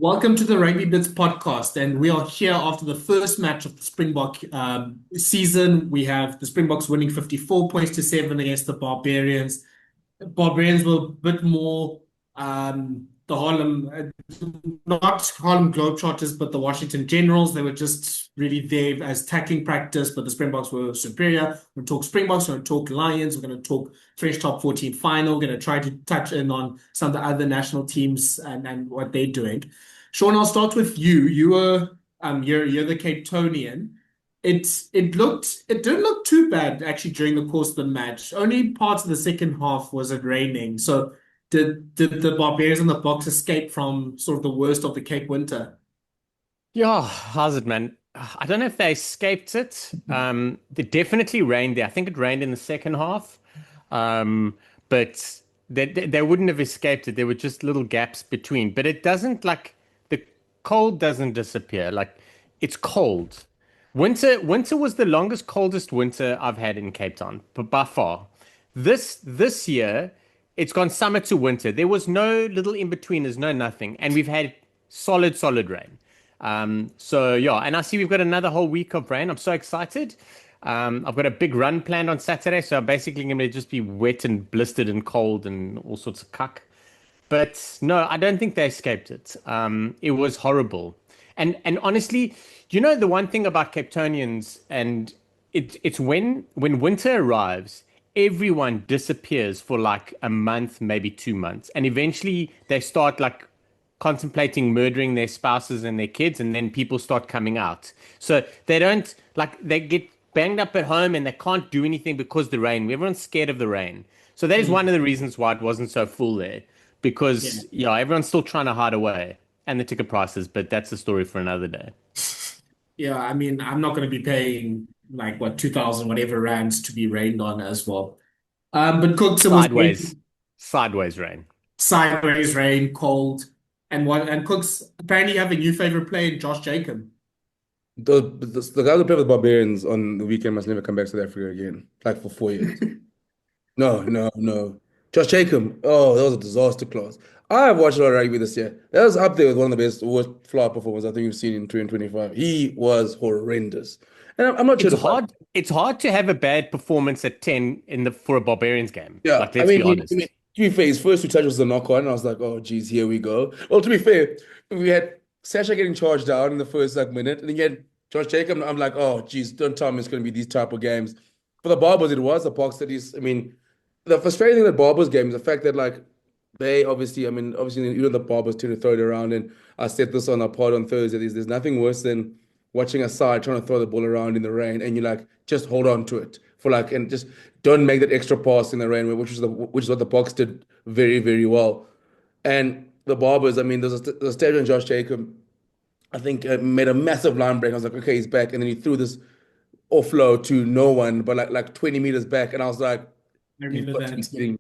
Welcome to the Rugby Bits podcast, and we are here after the first match of the Springbok season. We have the Springboks winning 54 points to 7 against the Barbarians. Barbarians were a bit more the not Harlem Globetrotters, but the Washington Generals. They were just really there as tackling practice, but the Springboks were superior. We're going to talk Springboks, we're going to talk Lions, we're going to talk Fresh Top 14 final, we're going to try to touch in on some of the other national teams and what they're doing. Shaun, I'll start with you. You're the Cape Townian. It didn't look too bad actually during the course of the match. Only parts of the second half was it raining. So did the Barbarians and the Boks escape from sort of the worst of the Cape winter? Yeah, how's it, man? I don't know if they escaped it. It definitely rained there. I think it rained in the second half. But they wouldn't have escaped it. There were just little gaps between. But it doesn't like the cold doesn't disappear. Like it's cold. Winter was the longest, coldest winter I've had in Cape Town, but by far. This year, it's gone summer to winter. There was no little in between. There's no nothing, and we've had solid rain. So yeah, and I see we've got another whole week of rain. I'm so excited. I've got a big run planned on Saturday, so I'm basically going to just be wet and blistered and cold and all sorts of cuck. But no, I don't think they escaped it. It was horrible. And honestly, the one thing about Capetonians, and it's when winter arrives, everyone disappears for like a month, maybe 2 months, and eventually they start like contemplating murdering their spouses and their kids, and then people start coming out. So they don't like they get banged up at home and they can't do anything because the rain. Everyone's scared of the rain. So that is one of the reasons why it wasn't so full there, Yeah. because everyone's still trying to hide away and the ticket prices, but that's a story for another day. Yeah, I mean, I'm not going to be paying like what 2,000 whatever rands to be rained on as well. But Cooks, it was Sideways, sideways rain. sideways rain, cold, and Cooks apparently have a new favorite player, Josh Jacomb. The guy who played with Barbarians on the weekend must never come back to South Africa again, like for 4 years. No, no, no. Josh Jacomb, oh, that was a disaster class. I have watched a lot of rugby this year. That was up there with one of the best, worst flop performances I think we've seen in 2025. He was horrendous. And I'm not sure It's the hard. It's hard to have a bad performance at 10 in the for a Barbarians game. Yeah, Like, let's be honest. to be fair, his first two touches was a knock on, and I was like, oh, geez, here we go. Well, to be fair, we had Sasha getting charged down in the first like minute, and again, Josh Jacob, I'm like, oh, geez, don't tell me it's going to be these type of games. For the Barbers, it was the Box that is. I mean, the frustrating thing with Barbers game is the fact that like they obviously, the Barbers tend to throw it around, and I said this on our pod on Thursday. There's nothing worse than watching a side trying to throw the ball around in the rain, and you're like, just hold on to it for like, and just don't make that extra pass in the rain, which is what the Box did very, very well. And the Barbers, I mean, there's a stage on Josh Jacob, I think, made a massive line break. I was like, okay, he's back, and then he threw this offload to no one, but like 20 meters back, and I was like, I you've remember got to be that. kidding me.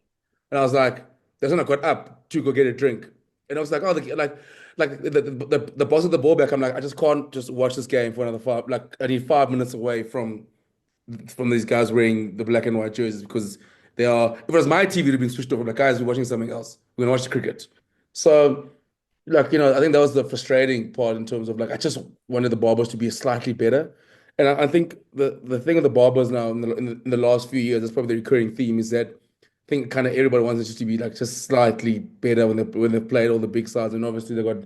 And I was like, that's when I got up to go get a drink. And I was like, oh, the boss of the ball back. I'm like, I just can't just watch this game for another five. Like, I need 5 minutes away from these guys wearing the black and white jerseys because they are. If it was my TV, it would have been switched off. Like, guys, we're watching something else. We're gonna watch cricket. So, like, I think that was the frustrating part in terms of like, I just wanted the Barbers to be slightly better. And I think the thing with the Barbers now in the last few years, that's probably the recurring theme is that I think kind of everybody wants it just to be like just slightly better when they played all the big sides, and obviously they got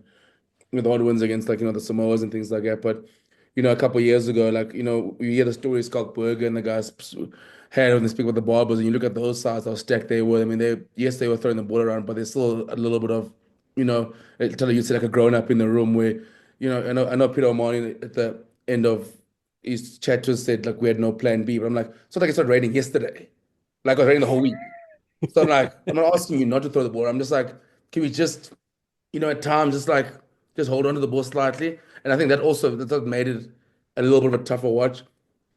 the odd wins against like the Samoas and things like that. But a couple of years ago, like you hear the stories Schalk Burger and the guys had when they speak about the Barbers, and you look at those sides how stacked they were. I mean, they were throwing the ball around, but there's still a little bit of tell you say like a grown up in the room where I know Peter O'Mahony at the end of his chat just said like we had no plan B, but I'm like, so like it started raining yesterday, like it was raining the whole week. So I'm like, I'm not asking you not to throw the ball. I'm just like, can we just, at times just hold on to the ball slightly. And I think that made it a little bit of a tougher watch.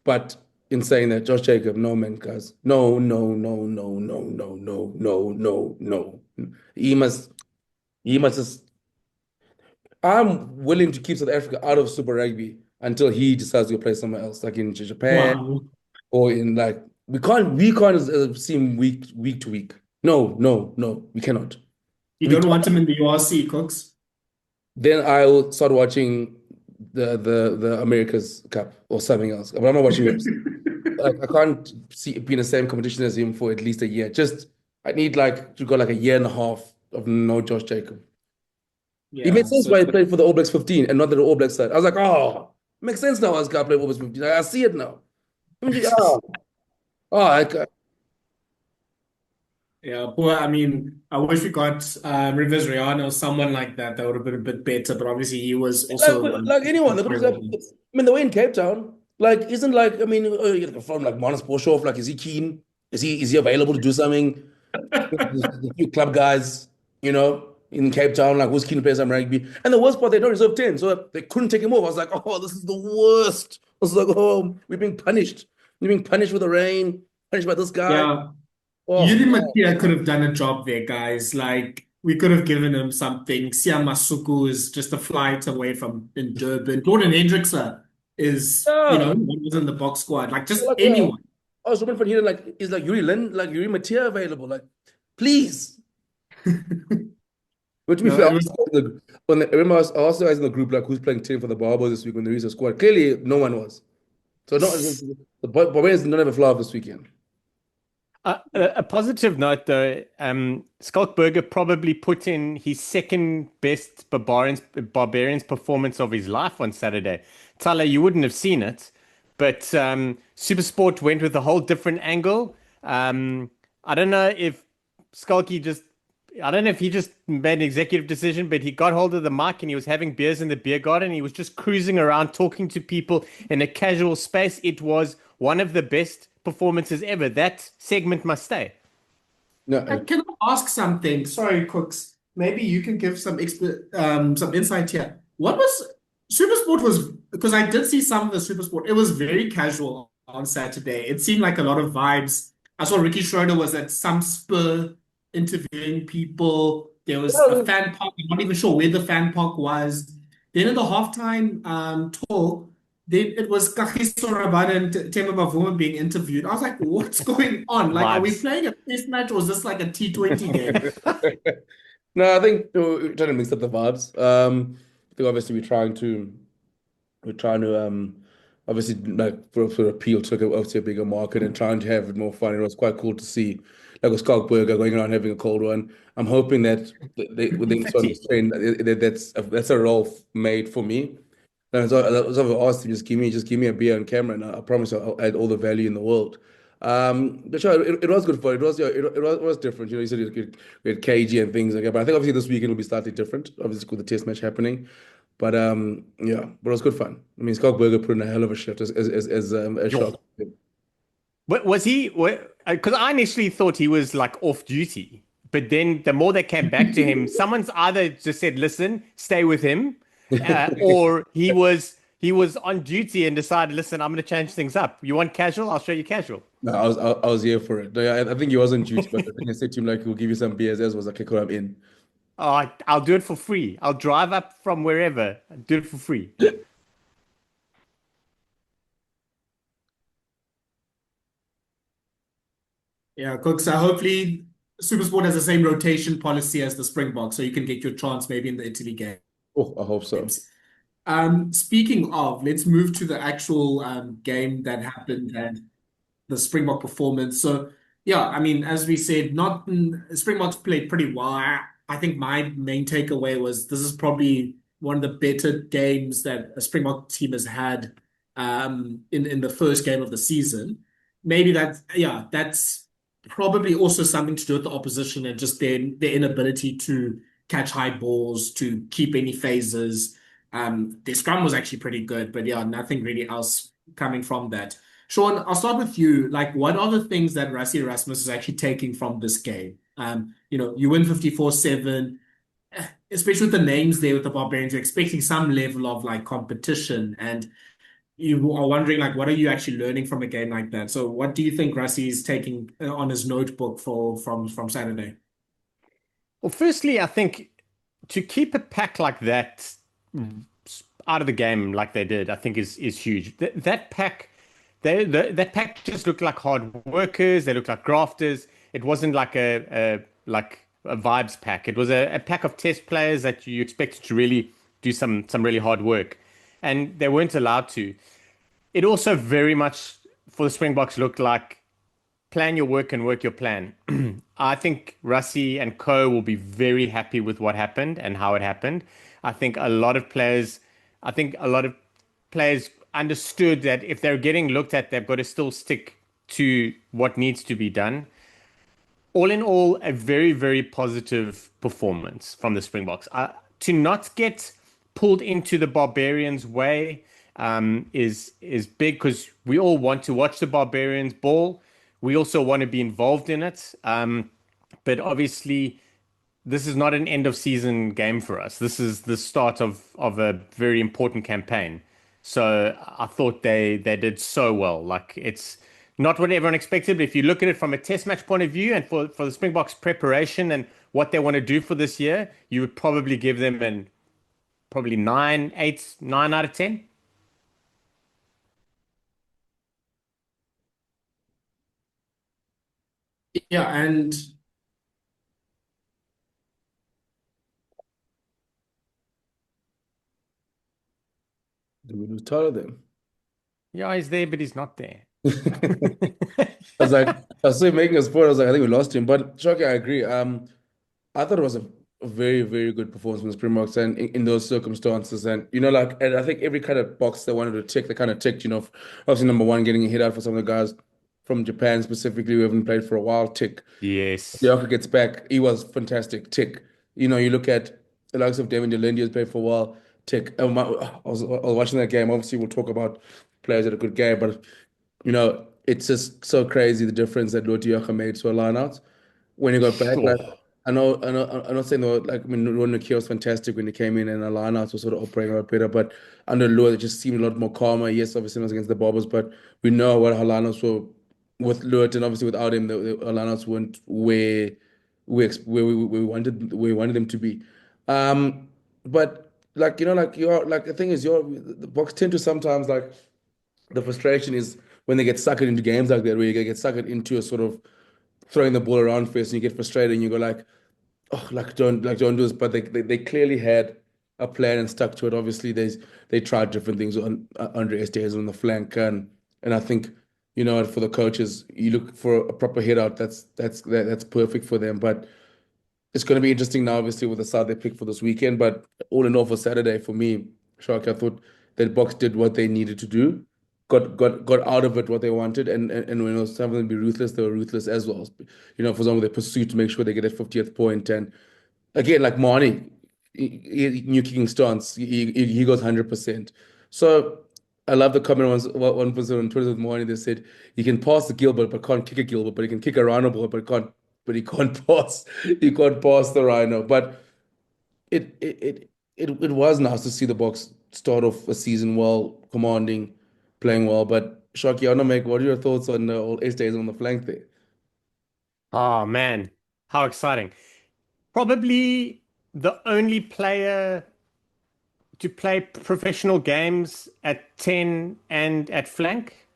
But in saying that, Josh Jacob, no man, guys. No, no, no, no, no, no, no, no, no, no. He must he must just I'm willing to keep South Africa out of Super Rugby until he decides to go play somewhere else, like in Japan Wow. or in like we can't see him week to week. No, no, no, we cannot. You We don't can't. want him in the URC, Cooks. then I'll start watching the America's Cup or something else. But I'm not watching it. Like I can't see be in the same competition as him for at least a year. Just I need like to go like a year and a half of no Josh Jacomb. It makes Yeah, sense so why he played for the All Blacks 15 and not the All Blacks side. I was like, oh, makes sense now. I was gonna play All Blacks 15. I see it now. I mean, yeah, boy, I mean, I wish we got Rivers Riano or someone like that. That would have been a bit better, but obviously he was also like anyone. I mean, the way in Cape Town, like, isn't like, I mean, from like Manus Boshoff, like, is he keen? Is he available to do something? There's a few club guys, in Cape Town, like, who's keen to play some rugby. And the worst part, they don't reserve 10, so they couldn't take him off. I was like, oh, this is the worst. I was like, oh, we're being punished. We're being punished with the rain, punished by this guy. Yeah. Oh, Yuri man. Matia could have done a job there, guys. Like, we could have given him something. Sia Masuku is just a flight away from in Durban. Jordan Hendrickson is, Yeah. he was in the box squad. Like, just Like, anyone. I was hoping for here, like, is like Yuri Lin, like Yuri Matia available? Like, please. But to be No, fair, it was. I remember I also asked in the group like who's playing 10 for the Barbos this week when the reserve squad. Clearly, no one was. So no, the Barbarians didn't have a fly off this weekend. A positive note, though, Skalkberger probably put in his second best Barbarians performance of his life on Saturday. Thala, you wouldn't have seen it, but Supersport went with a whole different angle. I don't know if Skalky just, I don't know if he just made an executive decision, but he got hold of the mic and he was having beers in the beer garden. He was just cruising around talking to people in a casual space. It was one of the best performances ever. That segment must stay. No, Can I ask something? Sorry, Cooks. Maybe you can give some insight here. What was Supersport was because I did see some of the Supersport. It was very casual on Saturday. It seemed like a lot of vibes. I saw Ricky Schroeder was at some spur interviewing people. There was a fan park. I'm not even sure where the fan park was. Then in the halftime talk, then it was Kagiso Rabada and Themba Bavuma being interviewed. I was like, what's going on? Like, are we Vibes. playing a test match or is this like a T20 game? no, I think we're trying to mix up the vibes. I think obviously we're trying to obviously like for appeal to obviously a bigger market and trying to have it more fun. It was quite cool to see like with Skalkberger going around having a cold one. I'm hoping that within sort of train that's a role made for me. And so I was asked him, just give me a beer on camera, and I promise I'll add all the value in the world. But sure, it was good fun. It was, yeah, it was different. You said we had KG and things like that. But I think obviously this weekend will be slightly different. Obviously, with the test match happening. But yeah, but it was good fun. I mean, Skalkberger put in a hell of a shift as Yo. shot. What was he? Because I initially thought he was like off duty, but then the more they came back to him, someone's either just said, "Listen, stay with him," or he was on duty and decided, "Listen, I'm going to change things up. You want casual? I'll show you casual." No, I was here for it. No, yeah, I think he wasn't juice, but I think I said to him like we'll give you some beers. As was like, okay, cool, I'm in. Oh, I'll do it for free. I'll drive up from wherever. Do it for free. Yeah, Cooks. Hopefully, Supersport has the same rotation policy as the Springboks, so you can get your chance maybe in the Italy Oh, I hope so. games. Speaking of, let's move to the actual game that happened and the Springbok performance. So, yeah, I mean, as we said, not Springboks played pretty well. I think my main takeaway was this is probably one of the better games that a Springbok team has had in the first game of the season. Maybe that's probably also something to do with the opposition and just their inability to catch high balls, to keep any phases. Their scrum was actually pretty good, but yeah, nothing really else coming from that. Shaun, I'll start with you. Like, what are the things that Rassie Erasmus is actually taking from this game? You win 54-7, especially with the names there with the Barbarians, you're expecting some level of like competition, and you are wondering like, what are you actually learning from a game like that? So, what do you think Rassie is taking on his notebook from Saturday? Well, firstly, I think to keep a pack like that out of the game like they did, I think is huge. That pack, that pack just looked like hard workers. They looked like grafters. It wasn't like a vibes pack. It was a pack of test players that you expected to really do some really hard work, and they weren't allowed to. It also very much for the Springboks looked like plan your work and work your plan. I think Rassie and co will be very happy with what happened and how it happened. I think a lot of players, I think a lot of players understood that if they're getting looked at, they've got to still stick to what needs to be done. All in all, a very, very positive performance from the Springboks. To not get pulled into the Barbarians' way is big because we all want to watch the Barbarians ball. We also want to be involved in it. But obviously, this is not an end of season game for us. This is the start of a very important campaign. So I thought they did so well. Like it's not what everyone expected, but if you look at it from a test match point of view and for the Springboks preparation and what they want to do for this year, you would probably give them an probably 9, 8, 9 out of 10. Yeah, and Do we lose Thala then? Yeah, he's there, but he's not there. I was like, I was still making a sport. I was like, I think we lost him. But Shoki, I agree. I thought it was a very, very good performance from the Springboks and in those circumstances. And like, and I think every kind of box they wanted to tick, they kind of ticked. Obviously number one, getting a hit out for some of the guys from Japan specifically who haven't played for a while. Tick. Yes. Tshituka gets back. He was fantastic. Tick. You look at the likes of Devin Delindy who's played for a while. Tick. I was watching that game. Obviously, we'll talk about players at a good game, but it's just so crazy the difference that Lood de Jager made to a line-out when he got back. Like Sure. I'm not saying that like I mean Ron McKee was fantastic when he came in and the line-outs were sort of operating a lot better, but under Lood it just seemed a lot more calmer. Yes, obviously it was against the Bobbers, but we know what our line-outs were with Lood, and obviously without him, our line-outs weren't where we wanted them to be. Um, but like you're like the thing is the Box tend to sometimes like the frustration is when they get suckered into games like that, where you get suckered into a sort of throwing the ball around first, and you get frustrated, and you go like, oh, like don't do this. But they clearly had a plan and stuck to it. Obviously, they tried different things on under SDS on the flank, and I think for the coaches, you look for a proper hit out. That's perfect for them. But it's going to be interesting now, obviously, with the side they picked for this weekend. But all in all, for Saturday, for me, Shark, I thought that Box did what they needed to do, got out of it what they wanted, and when it was time for them to be ruthless, they were ruthless as well. For example, their pursuit to make sure they get a 50th point, and again, like Marnie, new kicking stance, he goes 100%. So I love the comment one person on Twitter with Marnie. They said he can pass the Gilbert but can't kick a Gilbert, but he can kick a Rhino ball but he can't pass the Rhino. But it was nice to see the Box start off a season well, commanding, playing well. But Shoki, I want to make what are your thoughts on the old S days on the flank there? Oh man, how exciting. Probably the only player to play professional games at 10 and at flank.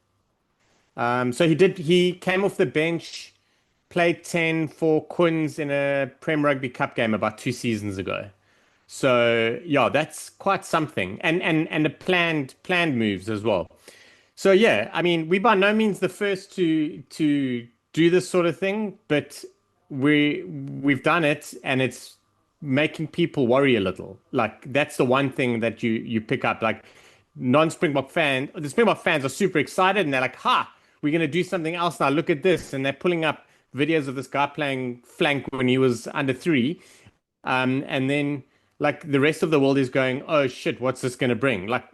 So he came off the bench, played 10 for Quins in a Prem Rugby Cup game about 2 seasons ago. So yeah, that's quite something. And a planned moves as well. So yeah, I mean, we by no means the first to do this sort of thing, but we've done it, and it's making people worry a little. Like that's the one thing that you pick up. Like the Springbok fans are super excited, and they're like, "Ha, we're gonna do something else now. Look at this!" And they're pulling up videos of this guy playing flank when he was under three, and then like the rest of the world is going, "Oh shit, what's this gonna bring? Like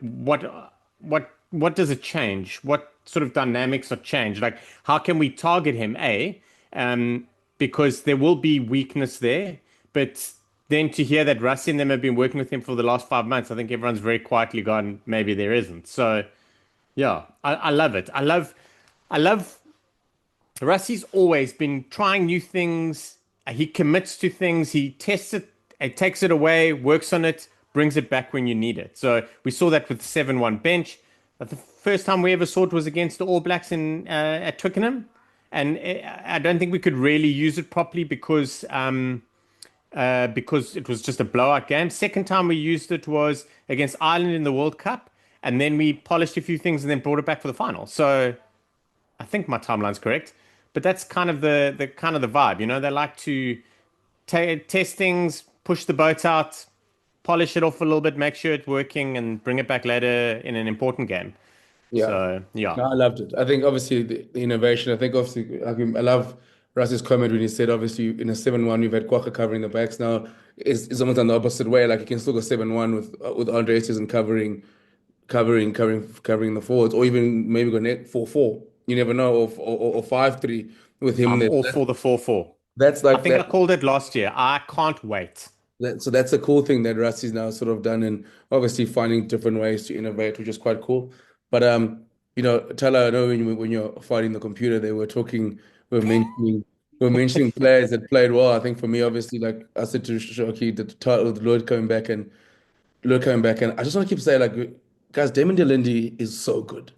what does it change? What sort of dynamics are changed? Like, how can we target him? Because there will be weakness there. But then to hear that Rassie and them have been working with him for the last 5 months, I think everyone's very quietly gone, maybe there isn't. So yeah, I love it. I love Rassie's always been trying new things. He commits to things. He tests it, he takes it away, works on it, brings it back when you need it. So we saw that with the 7-1 bench. But the first time we ever saw it was against the All Blacks in at Twickenham, and I don't think we could really use it properly because because it was just a blowout game. Second time we used it was against Ireland in the World Cup, and then we polished a few things and then brought it back for the final. So I think my timeline's correct, but that's kind of the kind of the vibe. You know, they like to test things, push the boat out, polish it off a little bit, make sure it's working, and bring it back later in an important game. Yeah. So yeah, No, I loved it. I think obviously the innovation. I think obviously I love Rassie's comment when he said obviously in a 7-1 you've had Kwagga covering the backs. Now it's almost on the opposite way. Like you can still go 7-1 with Andre Esterhuizen covering the forwards, or even maybe go net 4-4. You never know, or 5-3 with him I'm there. all for the 4-4. That's I like think I that. called it last year. I can't wait. So that's a cool thing that Rassie's now sort of done, and obviously finding different ways to innovate, which is quite cool. But you know, Thala, I know when you're fighting the computer, they were talking, we're mentioning players that played well. I think for me, obviously, like I said to Shoki, the title of the Lord coming back, and I just want to keep saying, like, guys, Damon Delindi is so good.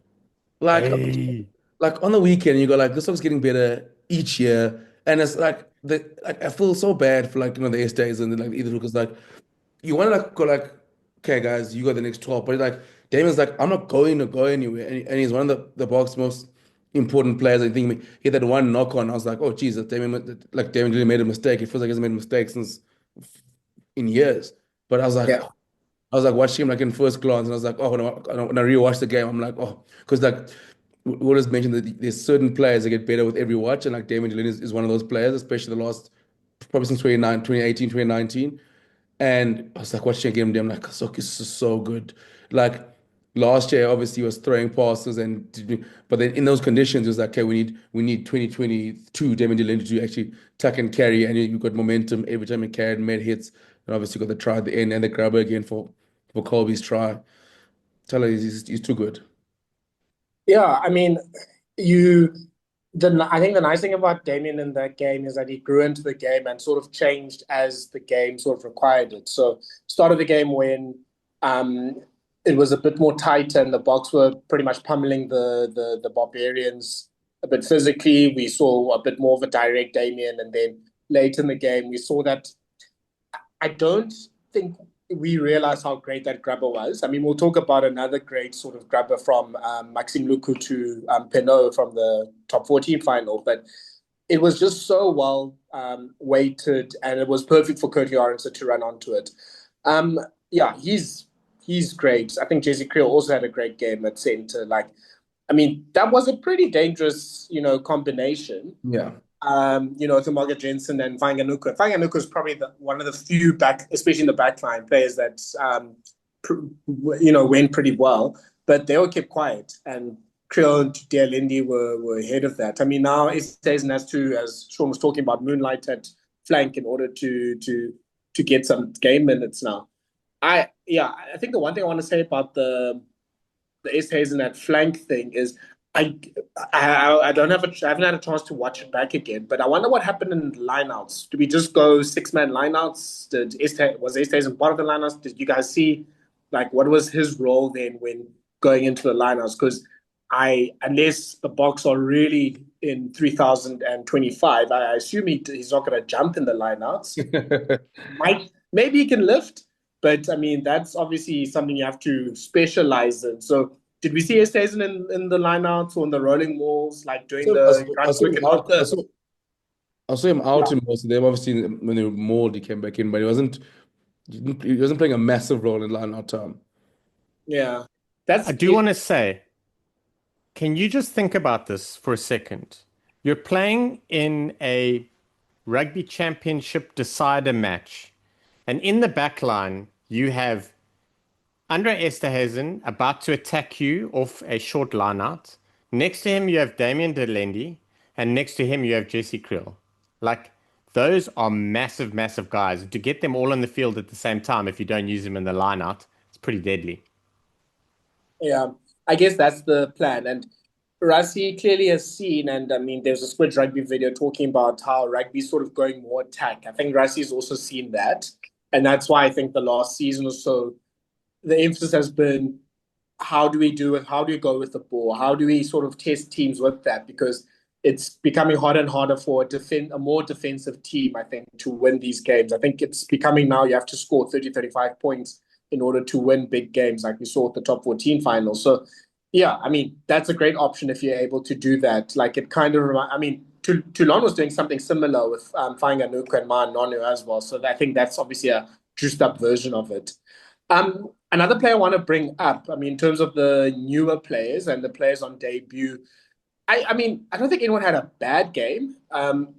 Like, Hey. like on the weekend, you go like, this song's getting better each year, and it's like I feel so bad for like the S days and then like either because like you want to like go like, okay, guys, you got the next 12, but like Damon's like, I'm not going to go anywhere, and he's one of the box's most important players. I think he had that one knock on. I was like, oh Jesus, Damon really made a mistake. It feels like he's made a mistake since in years. But Yeah. I was like watching him like in first glance, and I was like, oh, when I rewatched the game, I'm like, oh, because like we always mentioned that there's certain players that get better with every watch, and like Damon Delaney is one of those players, especially the last probably since 2018, 2019. And I was like watching again, I'm like, Kasoki is so good. Like last year, obviously he was throwing passes, but then in those conditions, it was like, okay, we need 2022 Damon Delaney to actually tuck and carry, and you've got momentum every time he carried and made hits, and obviously got the try at the end and the grabber again for Kolbe's try. Tell her he's too good. Yeah, I mean, I think the nice thing about Damien in that game is that he grew into the game and sort of changed as the game sort of required it. So, start of the game when um, it was a bit more tight and the Boks were pretty much pummeling the Barbarians a bit physically. We saw a bit more of a direct Damien, and then late in the game we saw that I don't think we realized how great that grabber was. I mean, we'll talk about another great sort of grabber from Maxime Lucu to Penaud from the top 14 final, but it was just so well weighted, and it was perfect for Curtly Orense to run onto it. Yeah, he's great. I think Jesse Creel also had a great game at centre. Like, I mean, that was a pretty dangerous, combination. Yeah. Thumaga Jensen and Vanganuku. Vanganuku is probably one of the few especially in the backline players that, went pretty well, but they all kept quiet. And Creel and Dealindi were ahead of that. I mean, now Esterhuizen has to, as Shaun was talking about, moonlight at flank in order to get some game minutes now. I think the one thing I want to say about the Esterhuizen at flank thing is I haven't had a chance to watch it back again, but I wonder what happened in lineouts. Did we just go 6-man lineouts? Was Esterhuizen part of the lineouts? Did you guys see what was his role then when going into the lineouts? Because unless the Boks are really in 3025, I assume he's not going to jump in the lineouts. Maybe he can lift, but I mean that's obviously something you have to specialize in. So. Did we see Esterhuizen in the lineouts or in the rolling walls, doing I saw him out in most of them. Obviously, when they were mauled, he came back in, but he wasn't playing a massive role in lineout time. Yeah, I do want to say, can you just think about this for a second? You're playing in a rugby championship decider match, and in the back line, you have Andre Esterhuizen about to attack you off a short lineout. Next to him, you have Damien Delende, and next to him, you have Jesse Creel. Those are massive, massive guys. To get them all on the field at the same time, if you don't use them in the lineout, it's pretty deadly. Yeah, I guess that's the plan. And Rassie clearly has seen, and I mean, there's a Squid Rugby video talking about how rugby's sort of going more attack. I think Rassie's also seen that. And that's why I think the last season or so, the emphasis has been, how do we do it? How do we go with the ball? How do we sort of test teams with that? Because it's becoming harder and harder for a more defensive team, I think, to win these games. I think it's becoming now you have to score 30, 35 points in order to win big games like we saw at the top 14 final. So, yeah, I mean, that's a great option if you're able to do that. Like, it kind of reminds, I mean, Toulon was doing something similar with Fainga'anuku and Ma'anonu as well. So I think that's obviously a juiced up version of it. Another player I want to bring up, I mean, in terms of the newer players and the players on debut, I mean, I don't think anyone had a bad game.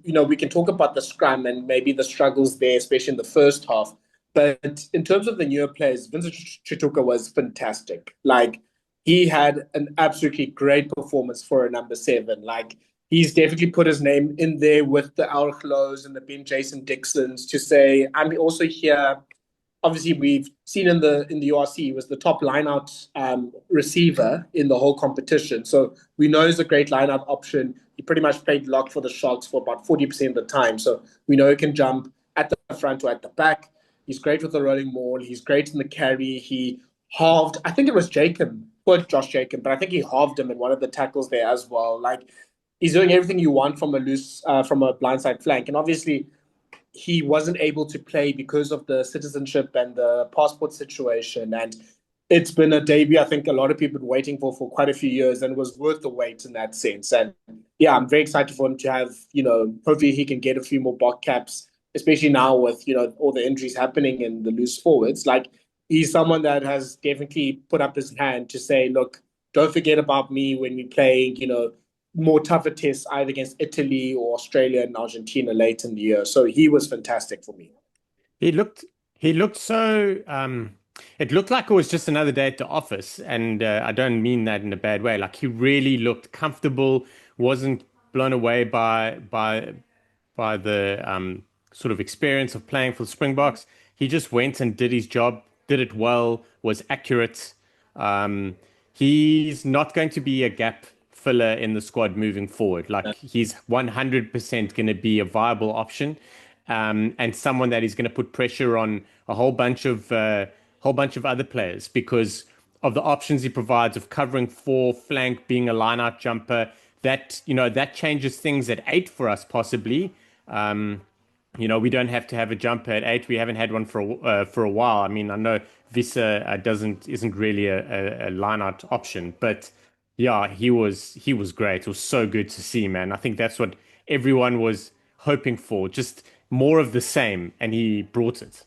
We can talk about the scrum and maybe the struggles there, especially in the first half. But in terms of the newer players, Vincent Tshituka was fantastic. Like, he had an absolutely great performance for a number 7. Like, he's definitely put his name in there with the Al Khlos and the Ben Jason Dixons to say, I'm also here. Obviously, we've seen in the URC, he was the top line-out receiver in the whole competition. So we know he's a great line-out option. He pretty much played lock for the Sharks for about 40% of the time. So we know he can jump at the front or at the back. He's great with the rolling maul. He's great in the carry. He halved, I think it was Jacomb, poor Josh Jacomb, but I think he halved him in one of the tackles there as well. Like, he's doing everything you want from a blindside flank. And obviously, he wasn't able to play because of the citizenship and the passport situation. And it's been a debut I think a lot of people have been waiting for quite a few years, and it was worth the wait in that sense. And yeah, I'm very excited for him to have, hopefully he can get a few more Bok caps, especially now with, all the injuries happening in the loose forwards. Like, he's someone that has definitely put up his hand to say, look, don't forget about me when we play, more tougher tests either against Italy or Australia and Argentina late in the year. So he was fantastic for me. He looked so, it looked like it was just another day at the office. And I don't mean that in a bad way. Like, he really looked comfortable, wasn't blown away by the sort of experience of playing for the Springboks. He just went and did his job, did it well, was accurate. He's not going to be a gap filler in the squad moving forward. Like, he's 100% going to be a viable option, and someone that is going to put pressure on a whole bunch of other players because of the options he provides of covering 4, flank, being a line-out jumper. That changes things at 8 for us possibly. We don't have to have a jumper at 8. We haven't had one for a while. I mean, I know Visa isn't really a line-out option, but yeah, he was great. It was so good to see, man. I think that's what everyone was hoping for, just more of the same, and he brought it.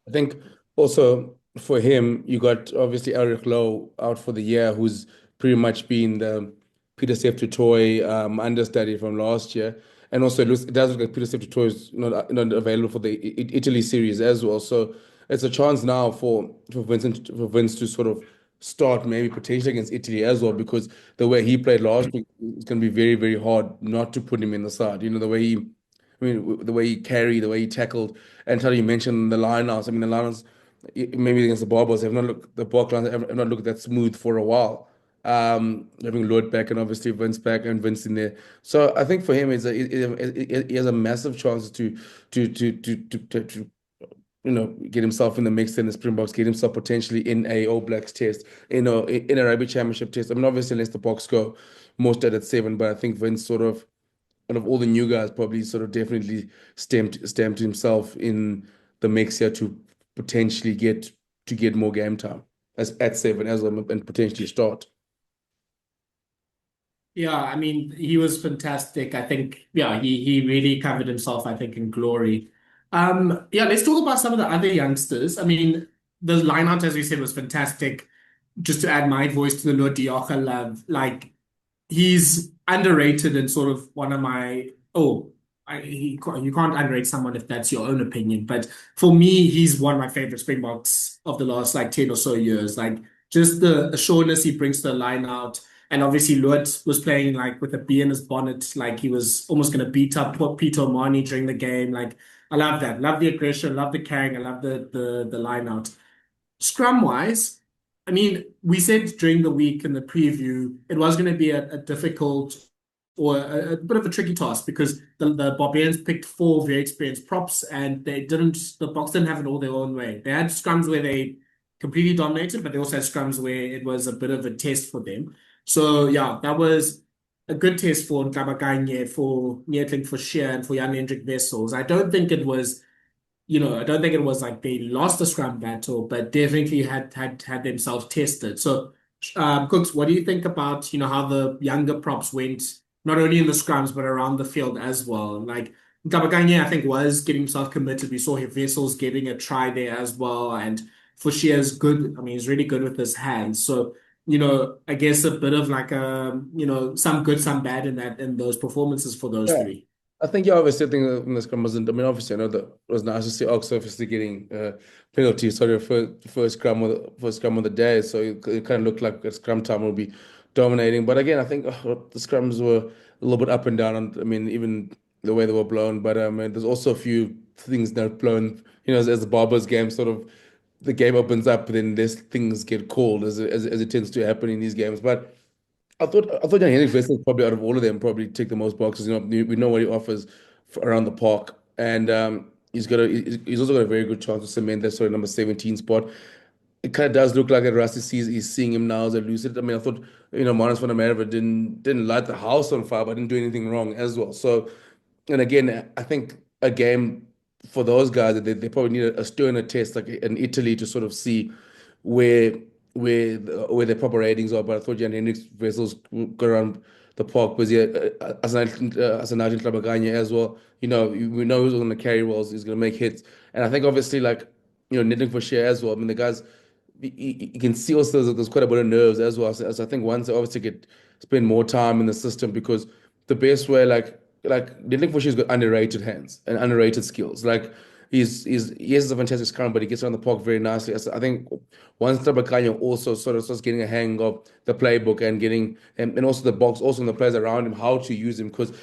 I think also for him, you got obviously Eric Lowe out for the year, who's pretty much been the Peter Sefton Toy understudy from last year. And also it does look like Peter Sefton Toy is not available for the Italy series as well. So it's a chance now for Vince to sort of start maybe potentially against Italy as well, because the way he played last week, it's going to be very, very hard not to put him in the side. The way he carried, the way he tackled, and how you mentioned the lineouts. I mean, the lineouts maybe against the Barbos have not looked that smooth for a while. Having Lood back and obviously Vince back and Vince in there. So I think for him, he has a massive chance to get himself in the mix in the Springboks, get himself potentially in a All Blacks test, in a rugby championship test. I mean, obviously, unless the Boks go most at 7, but I think Vince sort of, out of all the new guys, probably sort of definitely stamped himself in the mix here to potentially get more game time at 7 as well, and potentially start. Yeah, I mean, he was fantastic. I think, yeah, he really covered himself, I think, in glory. Yeah, let's talk about some of the other youngsters. I mean, the lineout, as we said, was fantastic. Just to add my voice to the Lood de Jager love, like, he's underrated and sort of one of my, you can't underrate someone if that's your own opinion. But for me, he's one of my favorite Springboks of the last 10 or so years. Like, just the assuredness he brings to the lineout. And obviously, Lood was playing with a bee in his bonnet, like he was almost going to beat up Peter Omani during the game. Like, I love that. Love the aggression, love the carrying, I love the line out. Scrum wise, I mean, we said during the week in the preview, it was going to be a difficult or a bit of a tricky task because the Barbarians picked 4 very experienced props and the Boks didn't have it all their own way. They had scrums where they completely dominated, but they also had scrums where it was a bit of a test for them. So yeah, that was a good test for Nkabaganye, for Neethling, for Shear, and for Jan Hendrik Wessels. I don't think it was, I don't think it was like they lost the scrum battle, but definitely had themselves tested. So, Kooks, what do you think about, how the younger props went, not only in the scrums, but around the field as well? Like, Nkabaganye, I think, was getting himself committed. We saw his Vessels getting a try there as well. And Fouchier's good. I mean, he's really good with his hands. So, I guess a bit of like some good, some bad in those performances for those Yeah. three. I think, yeah, obviously, I think in the scrum wasn't. I mean, obviously, I know that it was nice to see Ox obviously getting penalties. Sorry, first scrum of the day. So it kind of looked like at scrum time will be dominating. But again, I think the scrums were a little bit up and down. I mean, even the way they were blown. But there's also a few things that are blown. As the Barbers game sort of the game opens up, then these things get called as it tends to happen in these games. But I thought Jan Henrik Wessels probably out of all of them probably tick the most boxes. We know what he offers around the park, and he's also got a very good chance to cement that sort of number 17 spot. It kind of does look like that Rassie he's seeing him now as a lucid. I mean, I thought Marnus van der Merwe didn't light the house on fire, but didn't do anything wrong as well. So, and again, I think a game for those guys that they probably need a sterner test like in Italy to sort of see where where their proper ratings are. But I thought Jan Hendrik's Wessels got around the park because as an Argent Klabaganya as well. We know he's going to carry balls, he's going to make hits, and I think obviously like knitting for share as well. I mean the guys, you can see also there's quite a bit of nerves as well. So I think once they obviously spend more time in the system because the best way like knitting for share has got underrated hands and underrated skills. Like he has a fantastic scrum, but he gets around the park very nicely. So I think once Tabakanya also sort of starts getting a hang of the playbook and getting and also the box, also in the players around him, how to use him because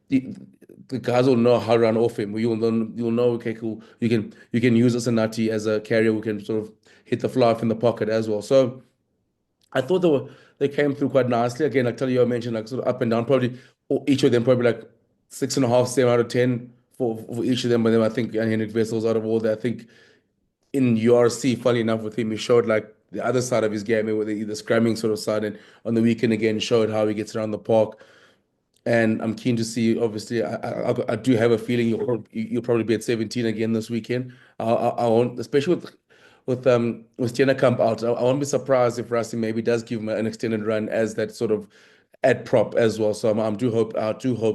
the guys will know how to run off him. You'll know okay, cool. You can use Asanati as a carrier who can sort of hit the fly off in the pocket as well. So I thought they came through quite nicely. Again, like Talia mentioned, like sort of up and down, probably or each of them probably like 6.5, 7 out of 10 for each of them. But then I think Henrik Wessels out of all that, I think in URC, funny enough, with him, he showed like the other side of his game, with the scramming sort of side, and on the weekend again showed how he gets around the park. And I'm keen to see. Obviously, I do have a feeling you'll probably be at 17 again this weekend. I won't, especially with Jacomb out. I won't be surprised if Rassie maybe does give him an extended run as that sort of ad prop as well. So I do hope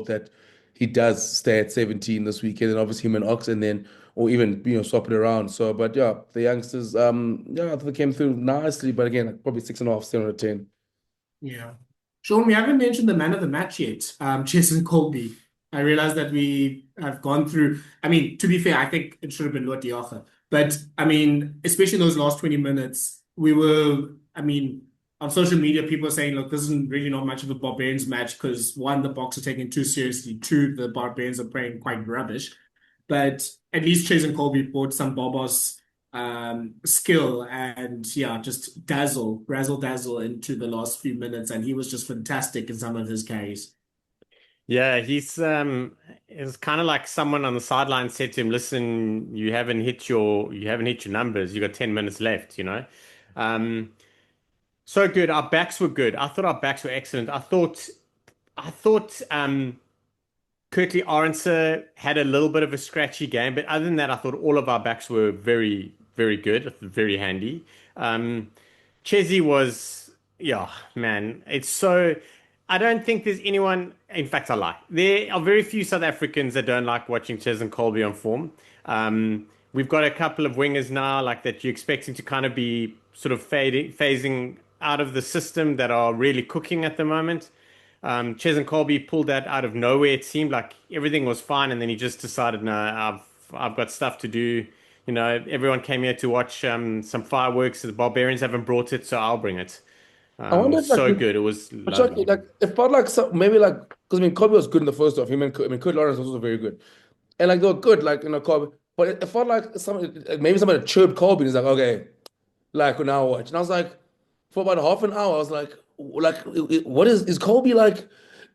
that he does stay at 17 this weekend, and obviously him and Ox, and then or even swap it around. So, but yeah, the youngsters, I thought they came through nicely. But again, probably 6.5, 7 out of 10. Yeah. Sean, we haven't mentioned the man of the match yet, Cheslin Kolbe. I realize that we have gone through. I mean, to be fair, I think it should have been Lood de Jager. But I mean, especially in those last 20 minutes, on social media, people are saying, look, this isn't really not much of a Barbarians match because one, the Boks are taking too seriously. Two, the Barbarians are playing quite rubbish. But at least Cheslin Kolbe brought some Bobos skill and just razzle dazzle into the last few minutes, and he was just fantastic in some of his carries. Yeah, it's kind of like someone on the sideline said to him, "Listen, you haven't hit your numbers. You got 10 minutes left, you know." Um, so good. Our backs were good. I thought our backs were excellent. I thought Kirkley Arendse had a little bit of a scratchy game, but other than that, I thought all of our backs were very, very good, very handy. Um, Chesy was, yeah, man. I don't think there's anyone. In fact, I lie. There are very few South Africans that don't like watching Cheslin Kolbe on form. We've got a couple of wingers now, like that you're expecting to kind of be sort of phasing out of the system that are really cooking at the moment. Cheslin Kolbe pulled that out of nowhere. It seemed like everything was fine, and then he just decided, no, I've got stuff to do. Everyone came here to watch some fireworks. The Barbarians haven't brought it, so I'll bring it. I wonder if So like good. It was but Chucky, lovely. like it felt like maybe like because I mean Kobe was good in the first half. Kurt Lawrence was also very good, and like they were good, like Kobe. But it felt like maybe somebody chirped Kobe and he's like, okay, like now watch. And I was like, for about half an hour, I was like, what is Kobe like?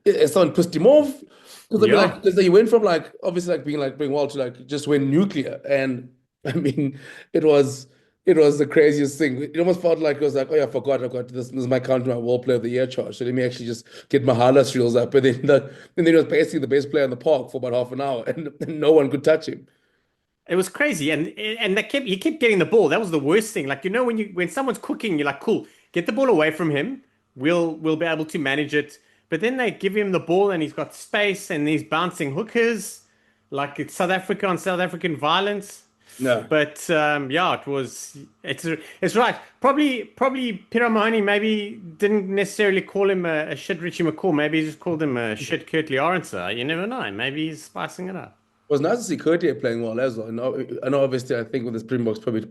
Is someone pissed him off? Because I mean, like, Yeah. because he went from obviously being wild to just went nuclear, and I mean, it was It was the craziest thing. It almost felt like it was like, oh yeah, I forgot I got this. This is my count to my World Player of the Year charge. So let me actually just get my highlights reels up. And then he was basically the best player in the park for about half an hour, and no one could touch him. It was crazy, and he kept getting the ball. That was the worst thing. Like when someone's cooking, you're like, cool, get the ball away from him. We'll be able to manage it. But then they give him the ball, and he's got space, and he's bouncing hookers, like it's South Africa on South African violence. No. But yeah, it's right. Probably Pierre Mahoney maybe didn't necessarily call him a shit Richie McCaw. Maybe he just called him a shit Kurtley Arendse. You never know. Maybe he's spicing it up. It was nice to see Courtier playing well as well. I know obviously I think with the Springboks probably,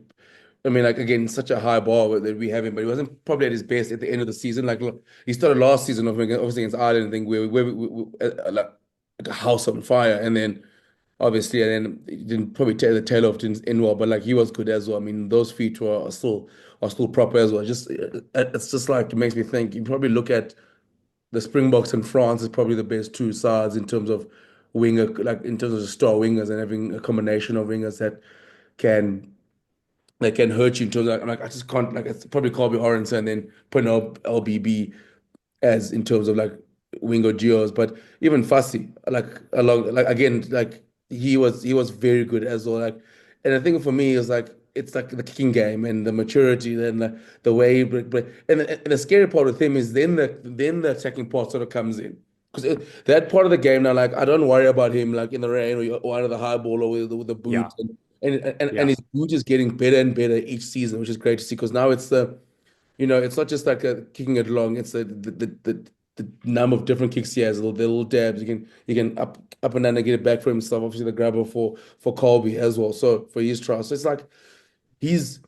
I mean, like again, such a high bar that we have him, but he wasn't probably at his best at the end of the season. Like look, he started last season obviously against Ireland, I think like a house on fire, and then obviously and then he didn't probably tear the tail off in well, but like he was good as well. I mean, those feet are still proper as well. Just it's just like it makes me think. You probably look at the Springboks in France is probably the best two sides in terms of winger, like in terms of the star wingers and having a combination of wingers can can hurt you in terms of like I just can't like it's probably Kolbe Orange and then putting up LBB as in terms of like winger geos, but even Fassi like along like again like he was very good as well. Like, and I think for me is like it's like the kicking game and the maturity, then the way and the scary part with him is then the attacking part sort of comes in. Because that part of the game now, like I don't worry about him like in the rain or out of the high ball or with the Yeah, boots and yeah. his boot is getting better and better each season, which is great to see. Because now it's not just like kicking it long; it's the number of different kicks he has, the little dabs. You can up and down and get it back for himself. Obviously, the grabber for Kolbe as well. So for his try, so it's like he's.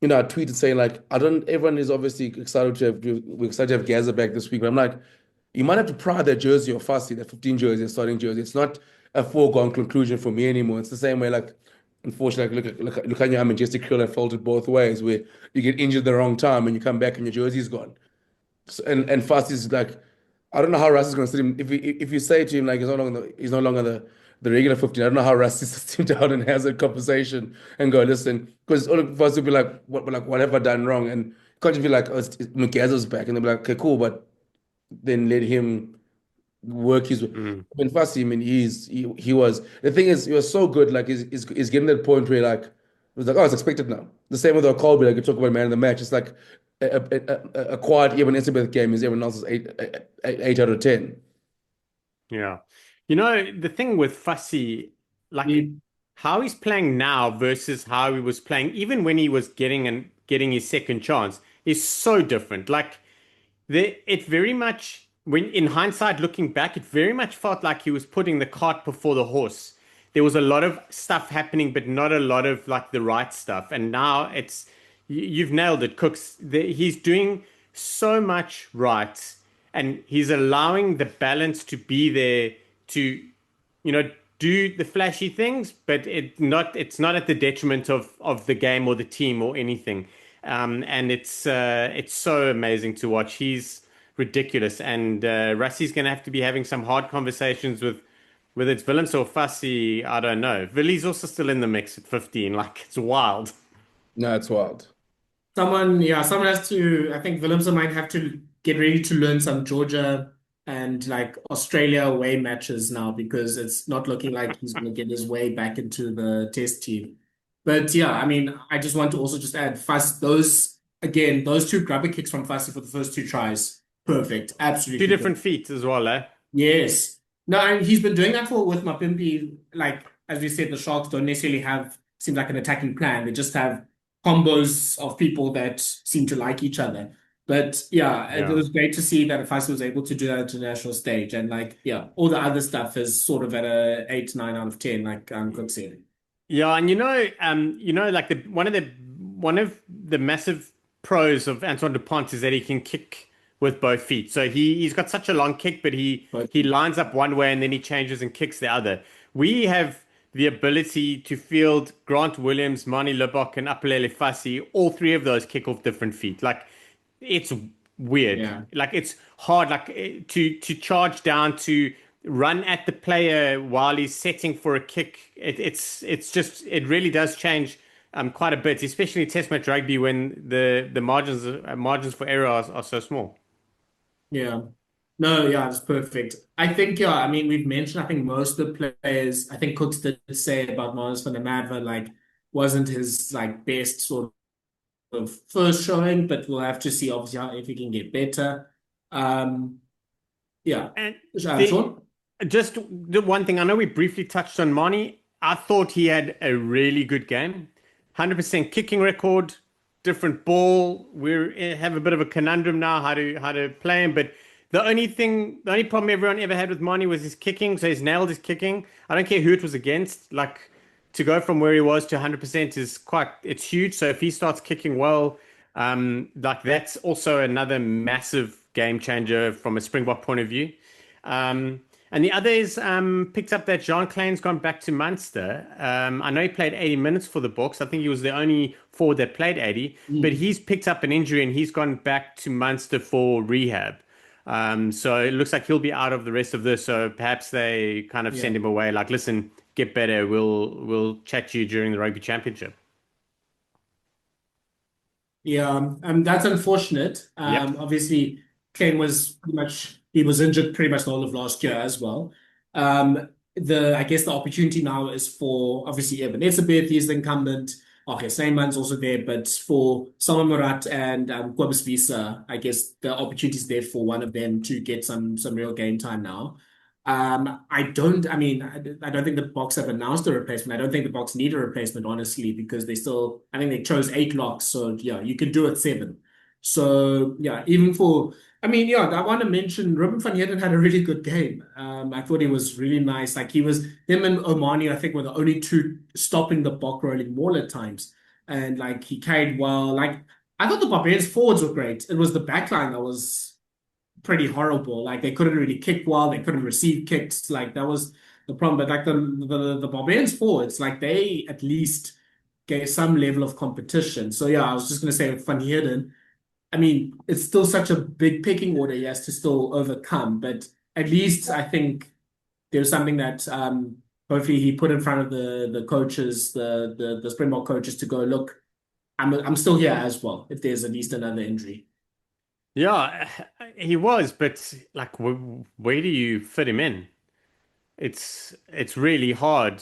I tweeted saying like I don't. Everyone is obviously excited we're excited to have Gaza back this week, but I'm like. You might have to pride that jersey or Fassi, that 15 jersey, a starting jersey. It's not a foregone conclusion for me anymore. It's the same way, like, unfortunately, like, look at your majestic curl that folded both ways, where you get injured the wrong time and you come back and your jersey's gone. So, and Fassi's like, I don't know how Russ is going to sit him. If you say to him like he's no longer the regular 15, I don't know how Russ sits him down and has a conversation and go listen, because all of us will be like, what have I done wrong? And can't you be like, oh, it's Mgueza's back, and they'll be like, okay, cool, but then let him work his way. Mm. I mean, Fassi, I mean, he was the thing is he was so good. Like he's getting to that point where like it was like oh it's expected now. The same with our Kolbe, like you talk about man of the match. It's like a quiet even Elizabeth game is everyone else's 8 out of 10. Yeah. The thing with Fassi, like how he's playing now versus how he was playing, even when he was getting his second chance, is so different. Like it very much, when in hindsight looking back, it very much felt like he was putting the cart before the horse. There was a lot of stuff happening, but not a lot of like the right stuff. And now you've nailed it, Kooks. He's doing so much right, and he's allowing the balance to be there to, do the flashy things, but it's not at the detriment of the game or the team or anything. And it's so amazing to watch. He's ridiculous, and Rassie's going to have to be having some hard conversations with whether it's Willems or Fassi. I don't know. Villy's also still in the mix at 15. Like it's wild. No, it's wild. Someone has to, I think Willemse might have to get ready to learn some Georgia and like Australia away matches now, because it's not looking like he's going to get his way back into the test team. But yeah, I mean, I just want to also just add those two grubber kicks from Fassi for the first two tries. Perfect. Absolutely. Two different feet as well, eh? Yes. No, and he's been doing that with Mapimpi. Like, as we said, the Sharks don't necessarily seem like an attacking plan. They just have combos of people that seem to like each other. But yeah, it was great to see that Fassi was able to do that at the national stage. And like, yeah, all the other stuff is sort of at a 8, 9 out of 10, like Cook said. Yeah, and like one of the massive pros of Antoine Dupont is that he can kick with both feet. So he's got such a long kick, but he lines up one way and then he changes and kicks the other. We have the ability to field Grant Williams, Mani Lubbock, and Apelele Fassi. All three of those kick off different feet. Like it's weird. Yeah. Like it's hard. Like to charge down, to run at the player while he's setting for a kick. It really does change quite a bit, especially Test match rugby when the margins for error are so small. Yeah. No, yeah, it's perfect. I think, yeah, I mean, we've mentioned, I think most of the players, I think Kooks did say about Marnus van der Merwe, like, wasn't his, like, best sort of first showing, but we'll have to see, obviously, if he can get better. Yeah. And Sean? just the one thing, I know we briefly touched on Mani. I thought he had a really good game. 100% kicking record, different ball. We have a bit of a conundrum now how to play him, but the only problem everyone ever had with Mani was his kicking. So he's nailed his kicking. I don't care who it was against. Like, to go from where he was to 100% it's huge. So if he starts kicking well, like, that's also another massive game changer from a Springbok point of view. And the other is picked up that Jean Klein's gone back to Munster. I know he played 80 minutes for the Boks. I think he was the only forward that played 80, but he's picked up an injury and he's gone back to Munster for rehab. So it looks like he'll be out of the rest of this. So perhaps they kind of send him away. Like, listen, get better. We'll chat to you during the Rugby Championship. Yeah, that's unfortunate. Obviously, Kane was he was injured pretty much the whole of last year as well. I guess the opportunity now is for obviously Evan Etzebeth, he's the incumbent. Okay, Snyman's also there, but for Salman Murat and Kobus Visa, I guess the opportunity is there for one of them to get some real game time now. I don't think the Boks have announced a replacement. I don't think the Boks need a replacement, honestly, because I think they chose 8 locks. So yeah, you could do it 7. So yeah, I want to mention Ruben van Heerden had a really good game. I thought he was really nice. Like, him and Omani, I think, were the only two stopping the Bok rolling maul at times. And like, he carried well. Like, I thought the Barbarians forwards were great. It was the backline that was pretty horrible. Like, they couldn't really kick well, they couldn't receive kicks. Like, that was the problem. But like the Barbarians forwards, like, they at least gave some level of competition. So yeah, I was just gonna say with Van Heerden, I mean, it's still such a big picking order he has to still overcome, but at least I think there's something that hopefully he put in front of the coaches, the Springbok coaches, to go, look, I'm still here as well if there's at least another injury. Yeah, he was, but like, where do you fit him in? It's really hard.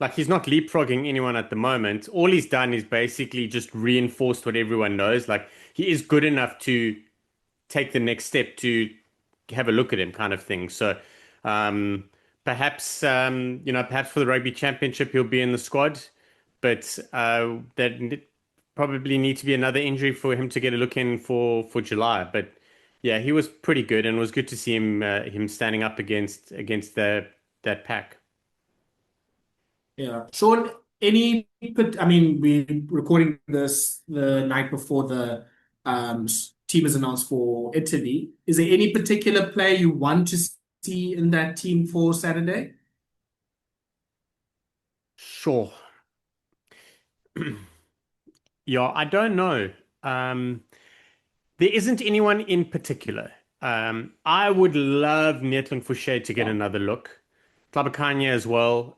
Like, he's not leapfrogging anyone at the moment. All he's done is basically just reinforced what everyone knows. Like, he is good enough to take the next step to have a look at him, kind of thing. So perhaps perhaps for the Rugby Championship he'll be in the squad, but that probably need to be another injury for him to get a look in for July. But yeah, he was pretty good, and it was good to see him standing up against that pack. Yeah. Sean, we're recording this the night before the team is announced for Italy. Is there any particular player you want to see in that team for Saturday? Sure. Yeah, I don't know. There isn't anyone in particular. I would love Neetling Fouché to get another look. Tlabakanya as well.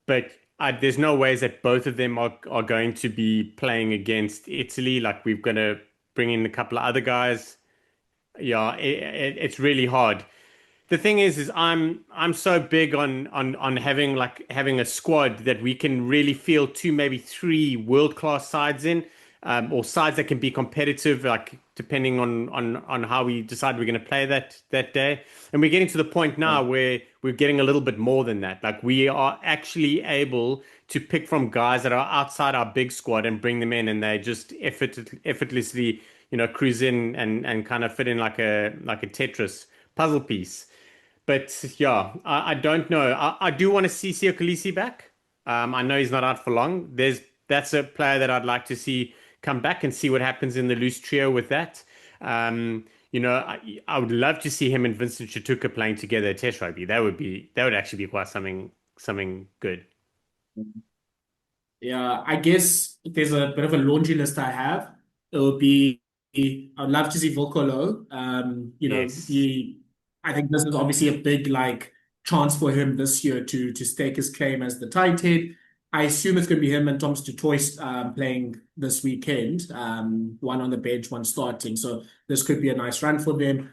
But there's no ways that both of them are going to be playing against Italy. Like, we've got to bring in a couple of other guys. Yeah, it's really hard. The thing is I'm so big on having a squad that we can really field 2, maybe 3 world-class sides in, or sides that can be competitive, like, depending on how we decide we're going to play that day. And we're getting to the point now where we're getting a little bit more than that. Like, we are actually able to pick from guys that are outside our big squad and bring them in, and they just effortlessly, cruise in and kind of fit in like a Tetris puzzle piece. But yeah, I don't know. I do want to see Siya Kolisi back. I know he's not out for long. That's a player that I'd like to see come back and see what happens in the loose trio with that. I would love to see him and Vincent Tshituka playing together at Test rugby. That would actually be quite something good. Yeah, I guess if there's a bit of a laundry list I have, it would be, I'd love to see Volkolo. Yes. I think this is obviously a big, like, chance for him this year to stake his claim as the tight head. I assume it's going to be him and Thomas Ramos playing this weekend. One on the bench, one starting. So this could be a nice run for them.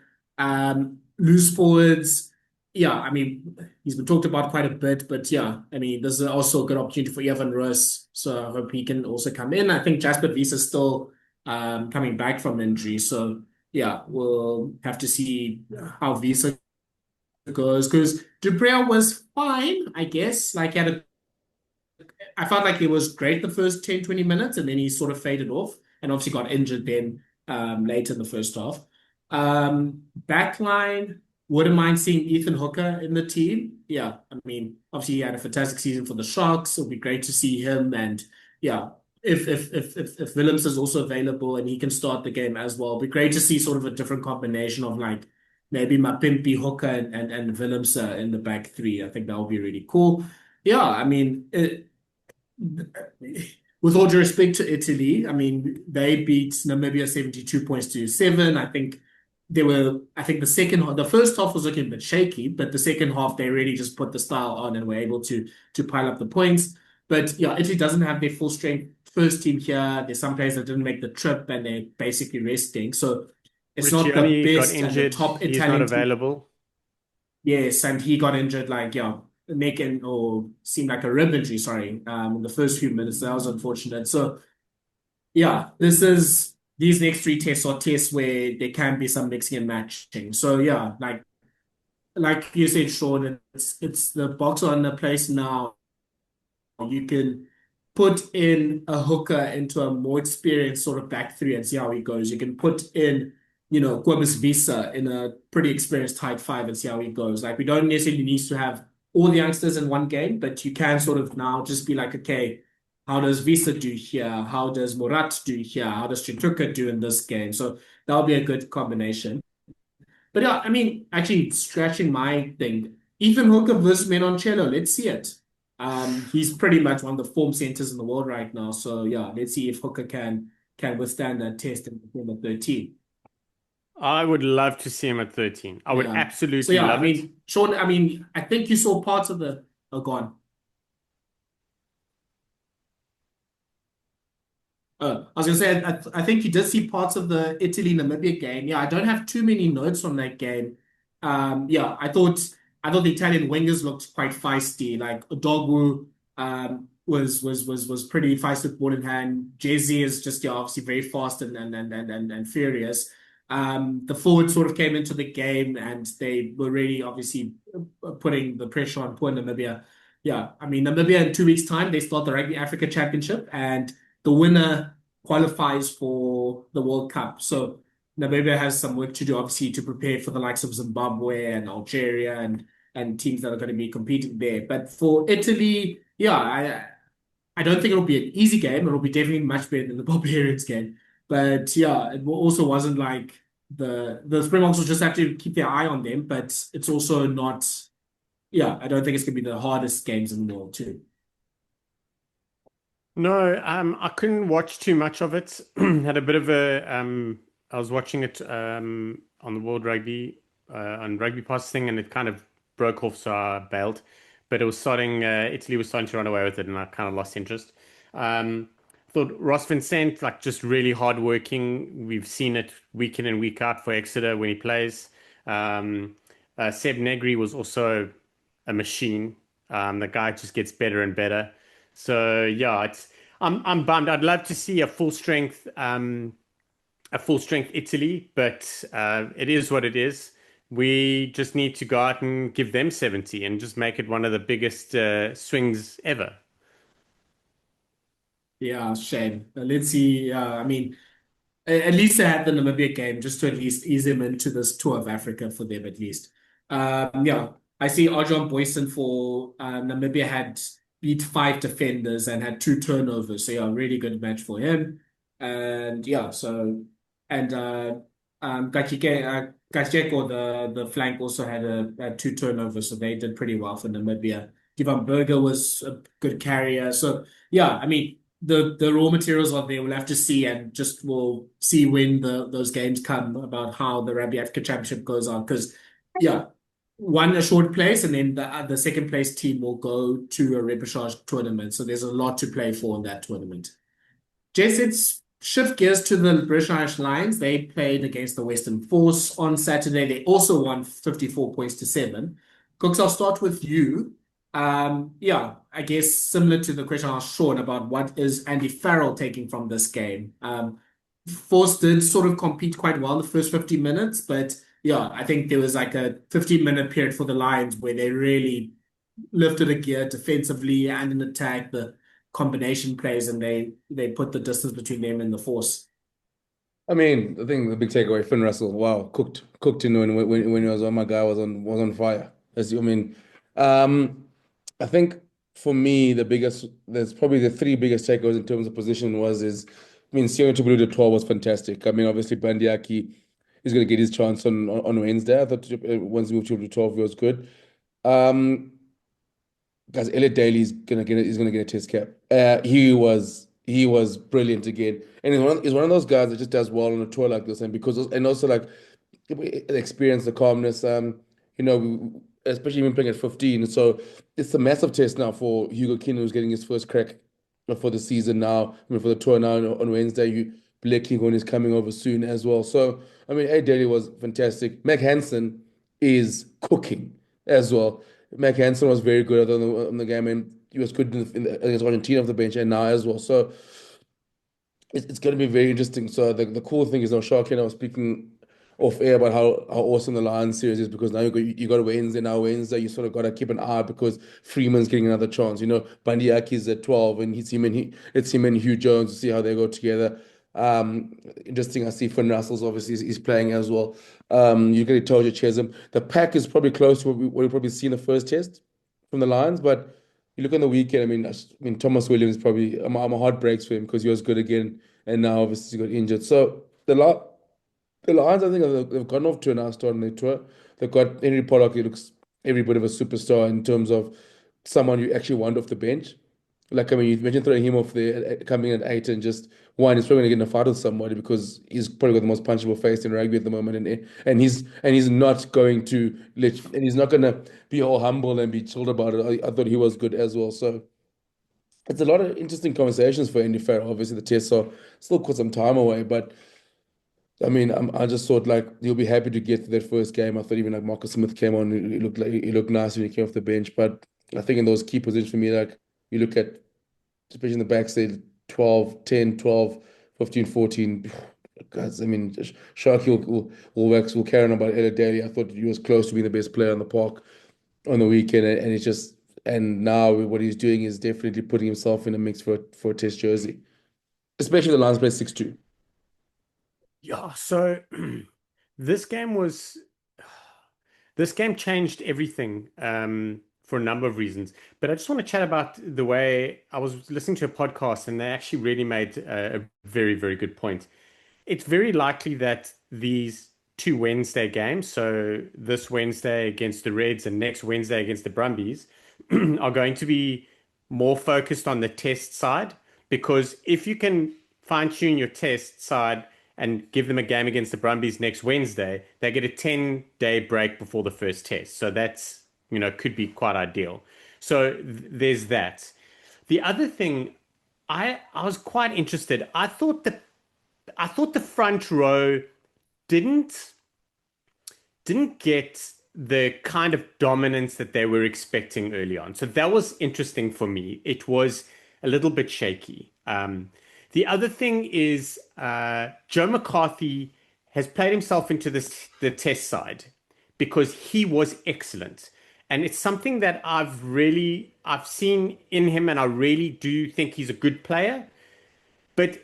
Loose forwards, yeah, I mean, he's been talked about quite a bit, but yeah, I mean, this is also a good opportunity for Evan Roos. So I hope he can also come in. I think Jasper Wiese is still coming back from injury. So yeah, we'll have to see how Wiese goes because Dubrea was fine, I guess. Like I felt like he was great the first 10, 20 minutes and then he sort of faded off and obviously got injured then late in the first half. Backline, wouldn't mind seeing Ethan Hooker in the team. Yeah, I mean, obviously he had a fantastic season for the Sharks. It'll be great to see him. And yeah, if Willems is also available and he can start the game as well, it'll be great to see sort of a different combination of like maybe Mapimpi, Hooker, and Willems in the back three. I think that would be really cool. Yeah, I mean, with all due respect to Italy, I mean, they beat Namibia 72 points to 7. I think the first half was looking a bit shaky, but the second half they really just put the style on and were able to pile up the points. But yeah, Italy doesn't have their full strength first team here. There's some players that didn't make the trip and they're basically resting. So it's not the best got injured. and the top He's Italian not available. Yes, and he got injured like neck and or seemed like a rib injury, sorry, in the first few minutes. That was unfortunate. So yeah, these next three tests are tests where there can be some mixing and matching. So yeah, like you said, Shaun, it's the box on the place now. You can put in a hooker into a more experienced sort of back three and see how he goes. You can put in, Kobus Visa in a pretty experienced tight five and see how he goes. Like we don't necessarily need to have all the youngsters in one game, but you can sort of now just be like, okay, how does Visa do here? How does Murat do here? How does Tshituka do in this game? So that'll be a good combination. But yeah, I mean, actually scratching my thing, Ethan Hooker versus Menoncello, let's see it. He's pretty much one of the form centers in the world right now. So yeah, let's see if Hooker can withstand that test in the 13. I would love to see him at 13. I would absolutely so, yeah, love I mean, it. Shaun, I mean, I think you saw parts of the. Oh, go on. I was going to say, I think you did see parts of the Italy-Namibia game. Yeah, I don't have too many notes on that game. Yeah, I thought the Italian wingers looked quite feisty. Like Odogwu was pretty feisty with ball in hand. Jesse is just obviously very fast and furious. The forward sort of came into the game and they were really obviously putting the pressure on poor Namibia. Yeah, I mean, Namibia in 2 weeks' time, they start the Rugby Africa Championship and the winner qualifies for the World Cup. So Namibia has some work to do, obviously, to prepare for the likes of Zimbabwe and Algeria and teams that are going to be competing there. But for Italy, yeah, I don't think it'll be an easy game. It'll be definitely much better than the Barbarians game. But yeah, it also wasn't like the Springboks will just have to keep their eye on them. But it's also not, yeah, I don't think it's going to be the hardest games in the world too. No, I couldn't watch too much of it. Had a bit of I was watching it on the World Rugby on Rugby Pass thing, and it kind of broke off, so I bailed. But it was Italy was starting to run away with it, and I kind of lost interest. Thought Ross Vincent, like just really hardworking. We've seen it week in and week out for Exeter when he plays. Seb Negri was also a machine. The guy just gets better and better. So yeah, I'm bummed. I'd love to see a full strength Italy, but it is what it is. We just need to go out and give them 70 and just make it one of the biggest swings ever. Yeah, shame. Let's see. I mean, at least they had the Namibia game just to at least ease him into this tour of Africa for them at least. Yeah, I see Arjan Boyson for Namibia had beat 5 defenders and had 2 turnovers. So yeah, really good match for him. And yeah, so and Gacheko, the flank also had 2 turnovers, so they did pretty well for Namibia. Divan Berger was a good carrier. So yeah, I mean the raw materials are there. We'll have to see and just we'll see when those games come about how the Rugby Africa Championship goes on. Because yeah, won a short place, and then the second place team will go to a repechage tournament. So there's a lot to play for in that tournament. Jess, let's shift gears to the British Lions. They played against the Western Force on Saturday. They also won 54 points to 7. Kooks, I'll start with you. Yeah, I guess similar to the question I asked Shaun about what is Andy Farrell taking from this game. Force did sort of compete quite well in the first 50 minutes, but yeah, I think there was like a 15-minute period for the Lions where they really lifted a gear defensively and in attack, the combination plays, and they put the distance between them and the Force. I mean, I think the big takeaway, Finn Russell, wow, cooked in when he was on. My guy was on fire. I mean, I think for me there's probably the three biggest takeaways in terms of position I mean, Sione Tupilude at 12 was fantastic. I mean, obviously Bandiaki is going to get his chance on Wednesday. I thought once he moved to 12, he was good. Um, Guys, Elliott Daly is gonna get a test cap. He was brilliant again, and he's one of those guys that just does well on a tour like this, and also like the experience, the calmness. Especially when playing at 15. So it's a massive test now for Hugo Keenan, who's getting his first crack for the season now. I mean, for the tour now on Wednesday. Blake Kingon is coming over soon as well. So I mean, A Daly was fantastic. Mac Hansen is cooking as well. Mac Hansen was very good on the game, and he was good against Argentina off the bench and now as well. So it's going to be very interesting. So the cool thing is now Sharky and I was speaking off air about how awesome the Lions series is, because now you got a Wednesday. Now Wednesday you sort of got to keep an eye because Freeman's getting another chance. Bandiaki's at 12, and it's him and Hugh Jones to see how they go together. Interesting. I see Finn Russell's obviously is playing as well. You could have told you Cheslin. The pack is probably close to what we probably see in the first test from the Lions, but you look on the weekend. I mean, Thomas Williams probably. My heart breaks for him because he was good again, and now obviously he got injured. So the Lions, I think, they've gone off to a nice start on their tour. They've got Henry Pollock. He looks every bit of a superstar in terms of someone you actually want off the bench. Like, I mean, you mentioned throwing him off there, coming in at 8, and just one, he's probably going to get in a fight with somebody because he's probably got the most punchable face in rugby at the moment, and he's not going to and he's not going to be all humble and be chilled about it. I thought he was good as well. So it's a lot of interesting conversations for Andy Farrell. Obviously, the tests are still quite some time away, but I mean, I just thought like you'll be happy to get to that first game. I thought even like Marcus Smith came on, he looked nice when he came off the bench. But I think in those key positions for me, like you look at, especially in the back, say 12, 10, 12, 15, 14. Guys, I mean, Sharky will carry on about Elliott Daly. I thought he was close to being the best player on the park on the weekend, and it's just and now what he's doing is definitely putting himself in a mix for a test jersey, especially the Lions play 6-2. Yeah, so this game was this game changed everything for a number of reasons. But I just want to chat about the way I was listening to a podcast, and they actually really made a very, very good point. It's very likely that these two Wednesday games, so this Wednesday against the Reds and next Wednesday against the Brumbies, are going to be more focused on the test side, because if you can fine tune your test side and give them a game against the Brumbies next Wednesday, they get a 10-day break before the first test. So that's, could be quite ideal. So there's that. The other thing, I was quite interested. I thought the front row didn't get the kind of dominance that they were expecting early on. So that was interesting for me. It was a little bit shaky. The other thing is Joe McCarthy has played himself into the test side because he was excellent. And it's something that I've seen in him, and I really do think he's a good player. But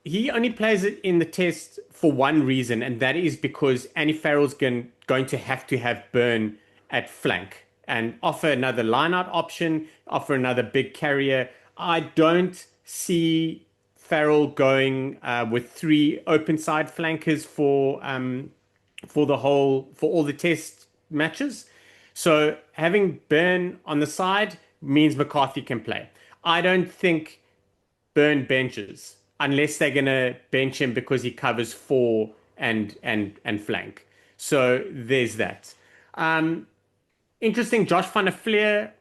he only plays it in the test for one reason, and that is because Andy Farrell's going to have Burn at flank and offer another line-out option, offer another big carrier. I don't see Farrell going with 3 open side flankers for all the test matches. So having Burn on the side means McCarthy can play. I don't think Burn benches unless they're gonna bench him because he covers 4 and flank. So there's that. Interesting, Josh van der Fleer,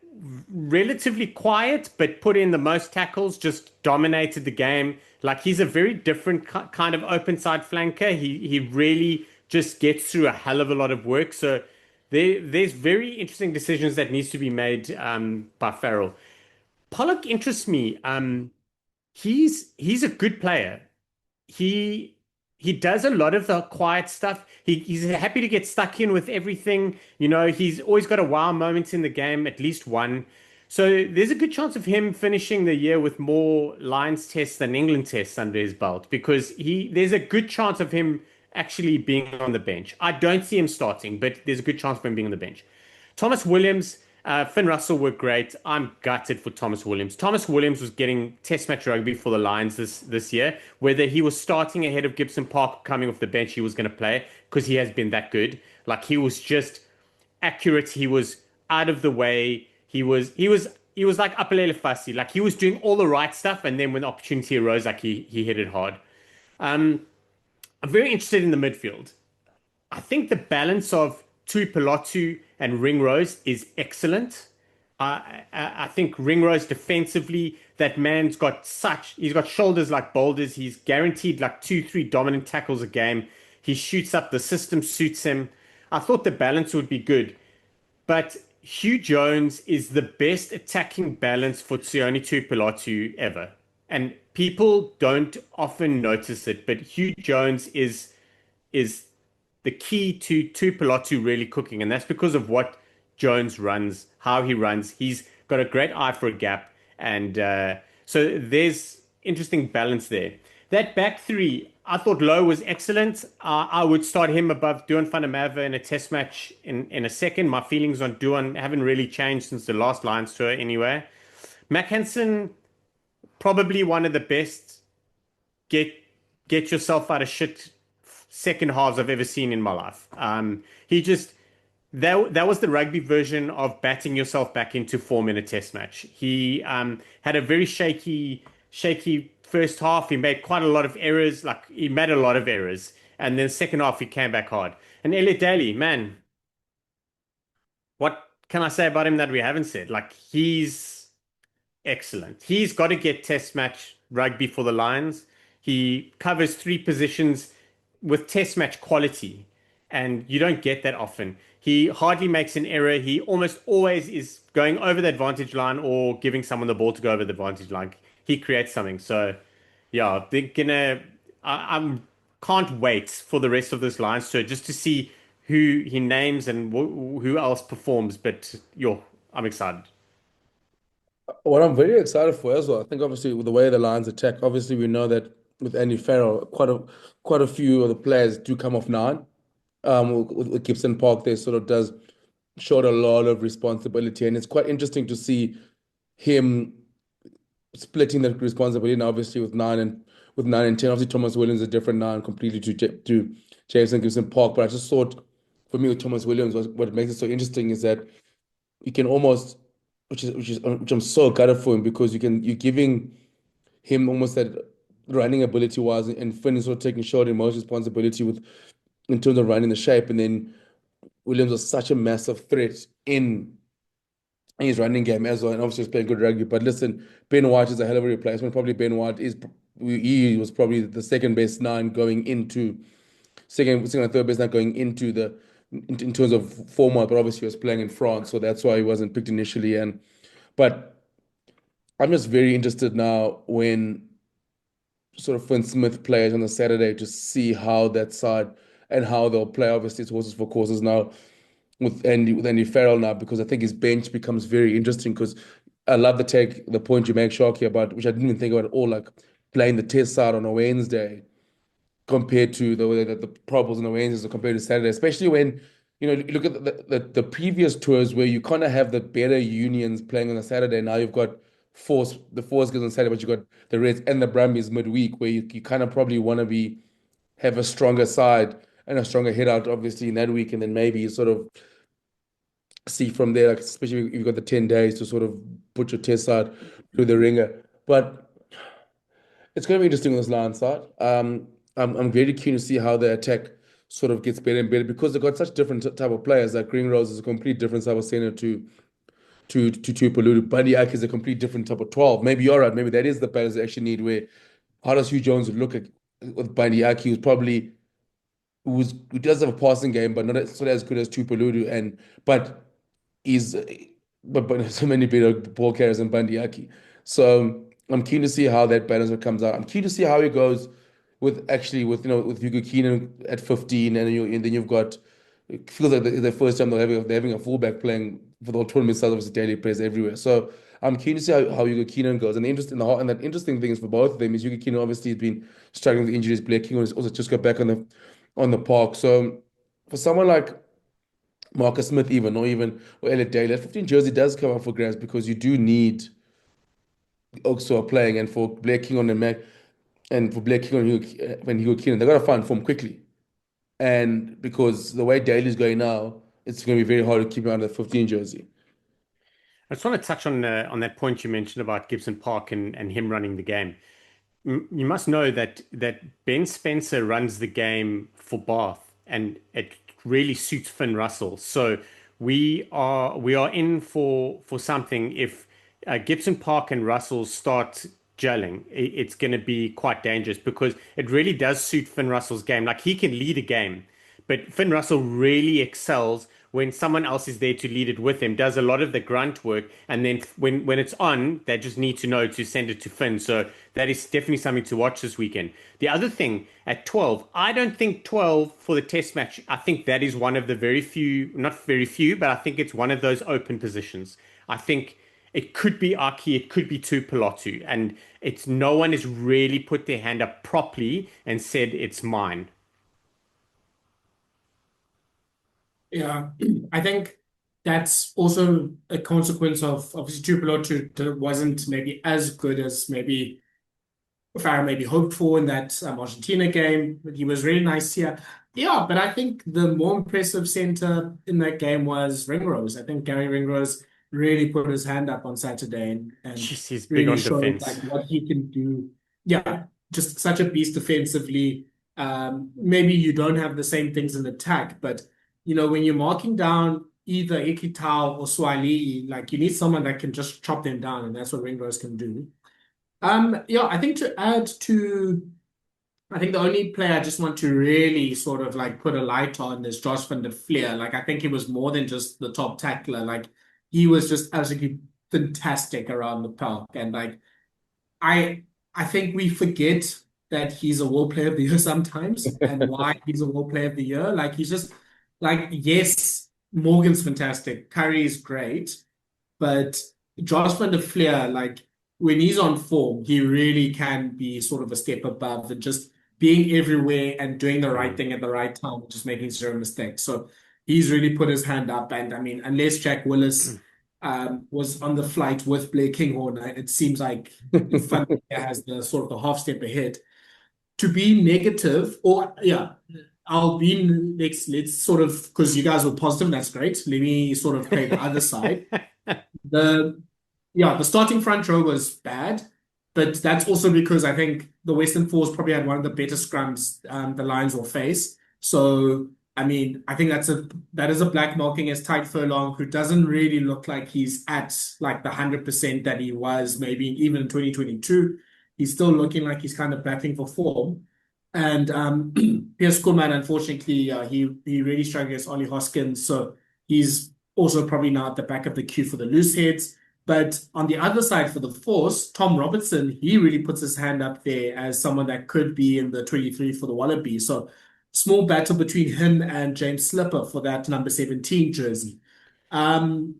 relatively quiet, but put in the most tackles, just dominated the game. Like he's a very different kind of open side flanker. He really just gets through a hell of a lot of work. So there's very interesting decisions that needs to be made by Farrell. Pollock interests me. He's a good player. He he does a lot of the quiet stuff. He's happy to get stuck in with everything. You know, he's always got a wow moment in the game, at least one. So there's a good chance of him finishing the year with more Lions tests than England tests under his belt because there's a good chance of him actually being on the bench. I don't see him starting, but there's a good chance of him being on the bench. Thomas Williams, Finn Russell were great. I'm gutted for Thomas Williams. Thomas Williams was getting test match rugby for the Lions this year. Whether he was starting ahead of Gibson Park coming off the bench, he was going to play because he has been that good. Like he was just accurate. He was out of the way. He was like Apelele Fassi. Like he was doing all the right stuff, and then when the opportunity arose, like he hit it hard. I'm very interested in the midfield. I think the balance of Tuipulotu and Ringrose is excellent. I think Ringrose defensively, that he's got shoulders like boulders. He's guaranteed like 2, 3 dominant tackles a game. He shoots up, the system suits him. I thought the balance would be good. But Hugh Jones is the best attacking balance for Tsione Tuipulotu ever. And people don't often notice it, but Hugh Jones is the key to Tuipulotu really cooking, and that's because of what Jones runs, how he runs. He's got a great eye for a gap, and so there's interesting balance there. That back three, I thought Lowe was excellent. I would start him above Duan van der Merwe in a test match in a second. My feelings on Duan haven't really changed since the last Lions tour anyway. Mac Hansen, probably one of the best get yourself out of shit second halves I've ever seen in my life. He just that was the rugby version of batting yourself back into form in a test match. He had a very shaky first half. He made quite a lot of errors. Like he made a lot of errors, and then second half he came back hard. And Elliott Daly, man, what can I say about him that we haven't said? Like he's excellent. He's got to get test match rugby for the Lions. He covers 3 positions with test match quality, and you don't get that often. He hardly makes an error. He almost always is going over the advantage line or giving someone the ball to go over the advantage line. He creates something. So, yeah, they're gonna. I'm can't wait for the rest of this Lions tour just to see who he names and who else performs. But I'm excited. What I'm very excited for as well, I think obviously with the way the Lions attack, obviously we know that with Andy Farrell, quite a few of the players do come off 9. With Gibson Park, they sort of does showed a lot of responsibility, and it's quite interesting to see him splitting that responsibility. And obviously with 9 and 10, obviously Thomas Williams is a different 9 completely to Jason Gibson Park. But I just thought, for me with Thomas Williams, what makes it so interesting is that you can almost, which I'm so gutted for him because you're giving him almost that running ability wise, and Finn is sort of taking short and most responsibility in terms of running the shape, and then Williams was such a massive threat in his running game as well, and obviously he's playing good rugby. But listen, Ben White is a hell of a replacement. Probably Ben White he was probably the second best 9 going into second and third best 9 going into in terms of format, but obviously he was playing in France, so that's why he wasn't picked initially. But I'm just very interested now when sort of Finn Smith plays on the Saturday to see how that side and how they'll play. Obviously, it's horses for courses now with Andy Farrell now, because I think his bench becomes very interesting. Because I love the point you make, Sharky, about which I didn't even think about at all, like playing the test side on a Wednesday compared to the way that the probables on the Wednesdays are compared to Saturday, especially when you look at the previous tours where you kind of have the better unions playing on a Saturday. Now you've got the Force goes on Saturday, but you've got the Reds and the Brumbies midweek, where you kind of probably want to have a stronger side and a stronger head out, obviously, in that week, and then maybe you sort of see from there, like especially if you've got the 10 days to sort of put your test side through the ringer. But it's going to be interesting on this Lions side. I'm very keen to see how they attack sort of gets better and better because they've got such different type of players. Like Ringrose is a complete different type of center to Tuipulotu. Bundy Aki is a complete different type of 12. Maybe you're right. Maybe that is the balance they actually need. Where how does Hugh Jones look at with Bundy Aki, who does have a passing game, but not as good as Tuipulotu, but he's but so many better ball carriers than Bundy Aki. So I'm keen to see how that balance comes out. I'm keen to see how he goes with Hugo Keenan at 15, and then you've got it feels like the first time they're having a fullback playing for the whole tournament side. Obviously, Daly plays everywhere. So I'm keen to see how Hugo Keenan goes. And that interesting thing is for both of them is Hugo Keenan obviously has been struggling with injuries. Blake King has also just got back on the park. So for someone like Marcus Smith, or Elliott Daly, that 15 jersey does come up for grabs because you do need Oaks who are playing, and for Blake King on the Mac, and for Blake King when Hugo Keenan, they've got to find form quickly. And because the way Daly's going now, it's going to be very hard to keep him under the 15 jersey. I just want to touch on that point you mentioned about Gibson Park and him running the game. You must know that Ben Spencer runs the game for Bath, and it really suits Finn Russell. So we are in for something if Gibson Park and Russell start gelling. It's going to be quite dangerous because it really does suit Finn Russell's game. Like he can lead a game, but Finn Russell really excels when someone else is there to lead it with him, does a lot of the grunt work, and then when it's on, they just need to know to send it to Finn. So that is definitely something to watch this weekend. The other thing, at 12, I don't think 12 for the test match, I think that is one of the very few, not very few, but I think it's one of those open positions. I think it could be Aki, it could be Tuipulotu, and no one has really put their hand up properly and said it's mine. Yeah, I think that's also a consequence of obviously Tuipulotu wasn't maybe as good as maybe Farah maybe hoped for in that Argentina game, but he was really nice here. Yeah, but I think the more impressive center in that game was Ringrose. I think Gary Ringrose really put his hand up on Saturday and Jeez, he's big really on showed defense. like what he can do. Yeah, just such a beast defensively. Maybe you don't have the same things in attack, but when you're marking down either Ikitau or Swahili, like you need someone that can just chop them down, and that's what Ringrose can do. Yeah, I think I think the only player I just want to really sort of like put a light on is Josh van der Fleer. Like I think he was more than just the top tackler. Like he was just absolutely fantastic around the park. And like I think we forget that he's a World Player of the Year sometimes and why he's a World Player of the Year. Like he's just like, yes, Morgan's fantastic, Curry is great, but Josh van der Fleer, like when he's on form, he really can be sort of a step above and just being everywhere and doing the right thing at the right time, just making zero mistakes. So he's really put his hand up. And I mean, unless Jack Willis was on the flight with Blair Kinghorn, it seems like Van der Fleer has the sort of the half step ahead. To be negative, or yeah, I'll be let's sort of, because you guys were positive, that's great. Let me sort of play the other side. The starting front row was bad, but that's also because I think the Western Force probably had one of the better scrums the Lions will face. So I mean, I think that is a black marking as Tide Furlong, who doesn't really look like he's at like the 100% that he was maybe even in 2022. He's still looking like he's kind of battling for form. And Piers Kuhlman, unfortunately, he really struggled against Ollie Hoskins. So he's also probably now at the back of the queue for the loose heads. But on the other side for the Force, Tom Robertson, he really puts his hand up there as someone that could be in the 23 for the Wallabies. So small battle between him and James Slipper for that number 17 jersey. Tom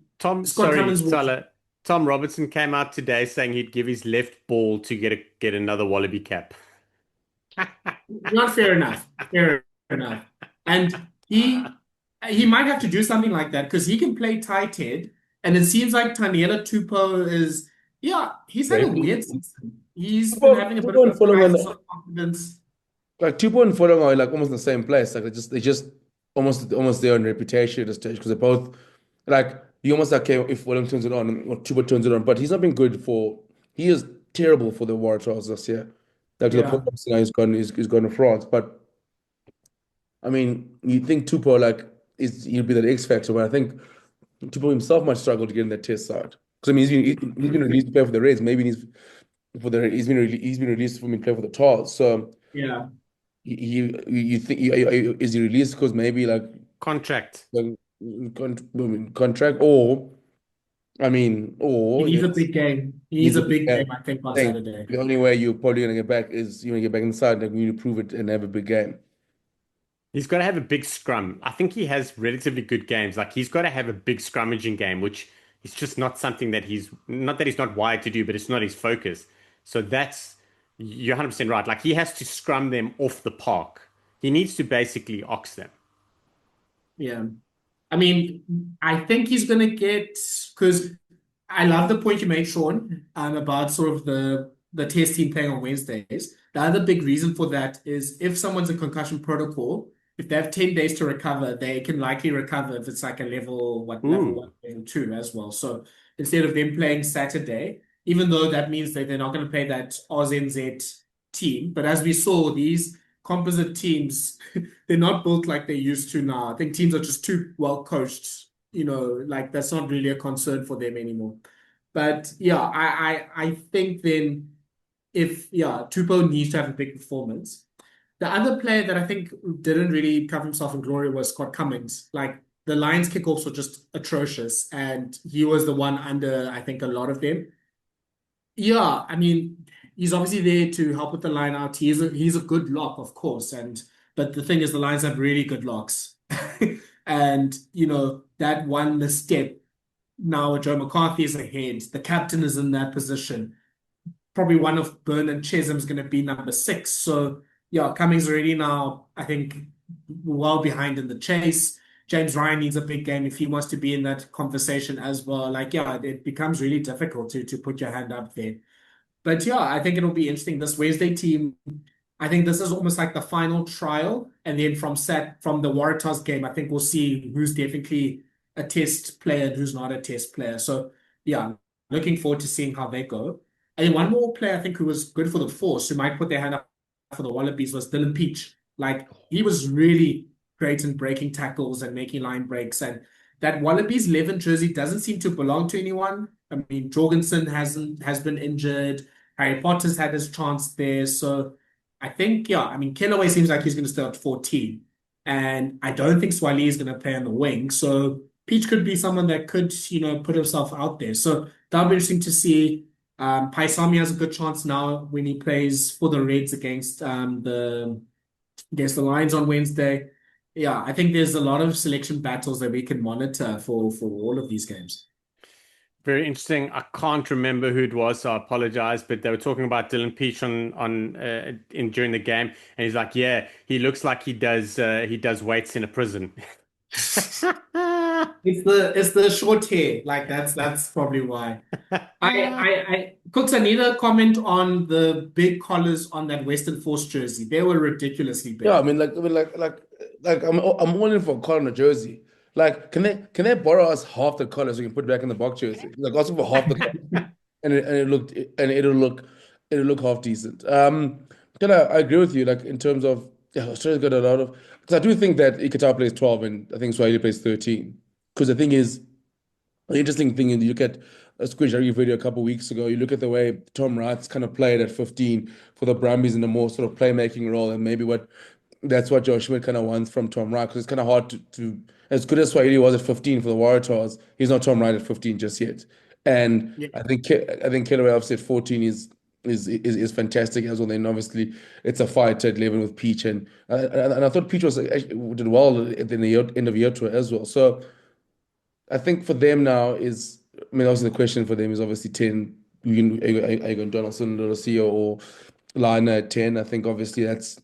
Robertson came out today saying he'd give his left ball to get another Wallaby cap. Not fair enough. Fair enough. And he might have to do something like that because he can play tight head. And it seems like Taniela Tupou is, he's had a weird season. He's been having a bit of a crisis of confidence. Like Tupou and Fulham are like almost in the same place. Like they just almost their own reputation at this stage because they're both like you almost like okay if Fulham turns it on or Tupou turns it on, but he's not been good he is terrible for the War Trials this year. Like to the point now he's gone to France. But I mean, you think Tupou like he'll be the X factor, but I think Tupou himself might struggle to get in that test side. Because I mean, he's been released to play for the Reds. Maybe he's been released for me to play for the Tars. So Yeah. you think is he released because maybe like Contract. the contract, or I mean, He or needs a big game. He needs he's a a big big game, I think, on thing. Saturday. The only way you're probably gonna get back is you want to get back inside. Like, you need to prove it and have a big game. He's got to have a big scrum. I think he has relatively good games. Like he's got to have a big scrummaging game, which is just not something that he's not that he's not wired to do, but it's not his focus. So that's you're 100% right. Like he has to scrum them off the park. He needs to basically ox them. Yeah. I mean, I think he's going to get, because I love the point you made, Sean, about sort of the test team playing on Wednesdays. The other big reason for that is if someone's in concussion protocol, if they have 10 days to recover, they can likely recover if it's like a level Ooh. one, level two as well. So instead of them playing Saturday, even though that means that they're not going to play that RZNZ team, but as we saw, these composite teams, they're not built like they used to now. I think teams are just too well coached. Like that's not really a concern for them anymore. But yeah, I think then if Tupou needs to have a big performance. The other player that I think didn't really cover himself in glory was Scott Cummings. Like the Lions kickoffs were just atrocious, and he was the one under I think a lot of them. Yeah, I mean, he's obviously there to help with the line out. He's a good lock, of course, and but the thing is, the Lions have really good locks, and that one misstep. Now Joe McCarthy is ahead. The captain is in that position. Probably one of Byrne and Chesham's going to be number 6. So yeah, Cummings already now, I think, well behind in the chase. James Ryan needs a big game if he wants to be in that conversation as well. Like, yeah, it becomes really difficult to put your hand up there. But yeah, I think it'll be interesting. This Wednesday team, I think this is almost like the final trial. And then from the Waratahs game, I think we'll see who's definitely a test player and who's not a test player. So yeah, looking forward to seeing how they go. And then one more player I think who was good for the Force, who might put their hand up for the Wallabies, was Dylan Pietsch. Like he was really great in breaking tackles and making line breaks. And that Wallabies 11 jersey doesn't seem to belong to anyone. I mean, Jorgensen has been injured. Harry Potter's had his chance there. So I think, yeah, I mean, Kellaway seems like he's going to start 14. And I don't think Swali is going to play on the wing. So Pietsch could be someone that could, put himself out there. So that'll be interesting to see. Paisami has a good chance now when he plays for the Reds against the Lions on Wednesday. Yeah, I think there's a lot of selection battles that we can monitor for all of these games. Very interesting. I can't remember who it was, so I apologize. But they were talking about Dylan Pietsch in during the game, and he's like, "Yeah, he looks like he does weights in a prison." It's the short hair. Like that's probably why. Kooks, I need a comment on the big collars on that Western Force jersey. They were ridiculously Yeah, I big. mean, like I'm all in for a collar on a jersey. Like, can they borrow us half the color so we can put it back in the box jersey? Like, also for half the color, and it'll look half decent. I agree with you. Like in terms of Australia's got a lot of because I do think that Ikitau plays 12 and I think Swahili plays 13. Because the thing is, the interesting thing, and you look at a Squid Rugby video a couple of weeks ago, you look at the way Tom Wright's kind of played at 15 for the Brumbies in a more sort of playmaking role, and maybe that's what Joe Schmidt kind of wants from Tom Wright, because it's kind of hard to as good as Swahili was at 15 for the Waratahs, he's not Tom Wright at 15 just yet. And Yeah. I think Kellaway offset 14 is fantastic as well. Then obviously it's a fight at 11 with Pietsch, and I thought Pietsch did well at the end of year tour as well. So I think for them now is, I mean, obviously the question for them is obviously 10. Are you going Donaldson or CEO or Liner at 10? I think obviously that's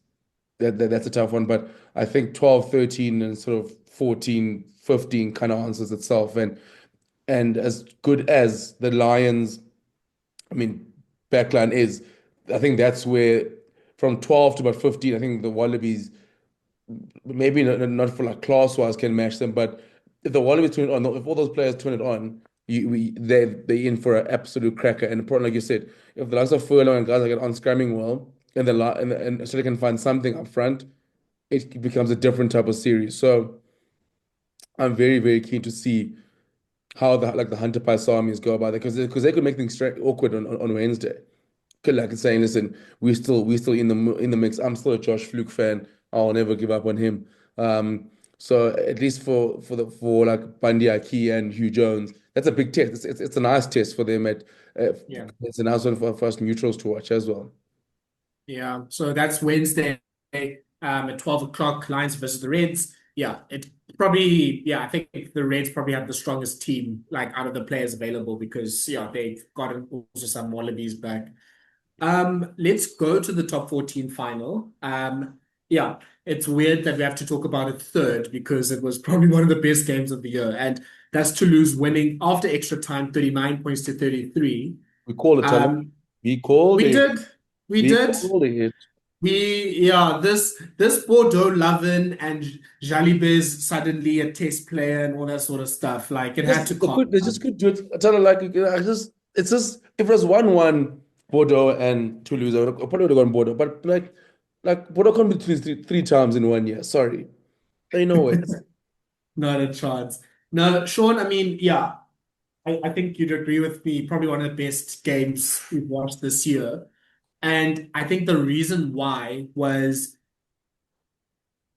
a tough one, but I think 12, 13, and sort of 14, 15 kind of answers itself. And as good as the Lions, I mean, backline is, I think that's where from 12 to about 15, I think the Wallabies maybe not for like class wise can match them, but if the Wallabies turn it on, if all those players turn it on, they're in for an absolute cracker. And important, like you said, if the likes of Furlong and guys like on scramming well, and and so they can find something up front, it becomes a different type of series. So I'm very, very keen to see how the Hunter Paisamis go about it because they could make things awkward on Wednesday. Could like saying, listen, we still in the mix. I'm still a Josh Fluke fan. I'll never give up on him. So at least for like Bundy Aki and Hugh Jones, that's a big test. It's a nice test for them Yeah. it's a nice one for us neutrals to watch as well. Yeah. So that's Wednesday at 12 o'clock, Lions versus the Reds. Yeah, it probably, yeah, I think the Reds probably have the strongest team like out of the players available because yeah, they've gotten also some Wallabies back. Let's go to the top 14 final. Yeah, it's weird that we have to talk about it third because it was probably one of the best games of the year. And that's Toulouse winning after extra time, 39 points to 33. We call it, Thala. Um, We called we it. did. We We did. called it. Yeah, this Bordeaux Lovin and Jalibez suddenly a test player and all that sort of stuff. Like it had to calm They just down. could do it. I tell her like it's just if it was 1-1 Bordeaux and Toulouse, I probably would have gone Bordeaux. But like Bordeaux can't be three times in 1 year. Sorry. Ain't no way. Not a chance. No, Sean, I mean, yeah, I think you'd agree with me. Probably one of the best games we've watched this year. And I think the reason why was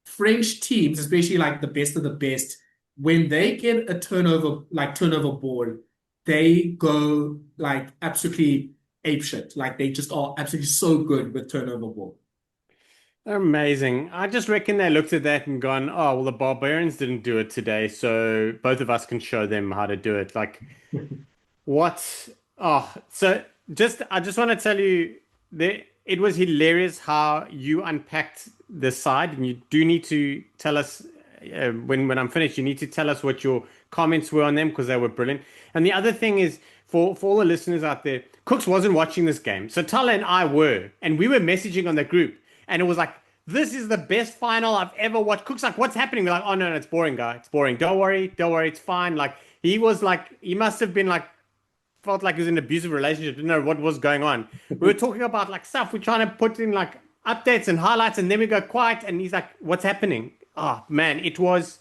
French teams, especially like the best of the best, when they get a turnover ball, they go like absolutely apeshit. Like they just are absolutely so good with turnover ball. Amazing. I just reckon they looked at that and gone, oh, well, the Barbarians didn't do it today, so both of us can show them how to do it. Like, what? Oh, so I just want to tell you that it was hilarious how you unpacked the side, and you do need to tell us when I'm finished. You need to tell us what your comments were on them because they were brilliant. And the other thing is for all the listeners out there, Kooks wasn't watching this game, so Thala and I were, and we were messaging on the group, and it was like, this is the best final I've ever watched. Kooks like, what's happening? We're like, oh no, it's boring, guy. It's boring. Don't worry, it's fine. Like he was like, he must have been like felt like he was in an abusive relationship, didn't know what was going on. We were talking about like stuff, we're trying to put in like updates and highlights, and then we go quiet, and he's like, what's happening? Oh man, it was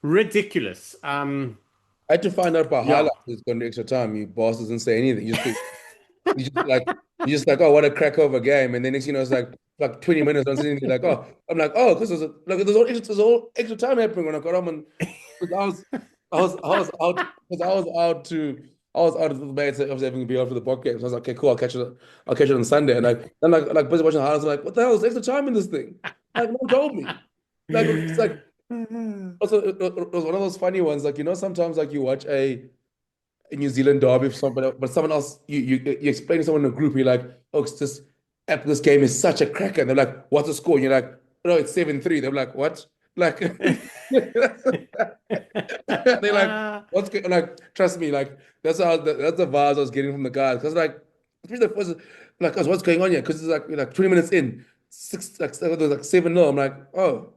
ridiculous. I had to find out by Yeah. highlights it's gone to extra time. You boss doesn't say anything. You just like, oh, what a crack over game. And then next, it's like 20 minutes on sitting there, like, oh, I'm like, oh, because there's all extra time happening when I got home, and 'cause I was out because I was out of the bed of having to be out for the podcast. So I was like, okay, cool, I'll catch it on Sunday. And like busy watching the highlights, I'm like, what the hell is extra time in this thing? Like, no one told me. Like it's like also it was one of those funny ones, like sometimes like you watch a New Zealand derby for somebody, but someone else you explain to someone in a group, you're like, oh, this game is such a cracker. And they're like, what's the score? And you're like, no, it's 7-3. They're like, what? Like they're like, what's good? Like, trust me, like that's the vibes I was getting from the guys. Because like, especially the first, like, what's going on here? Because it's like 20 minutes in, there was like 7-0. I'm like, oh,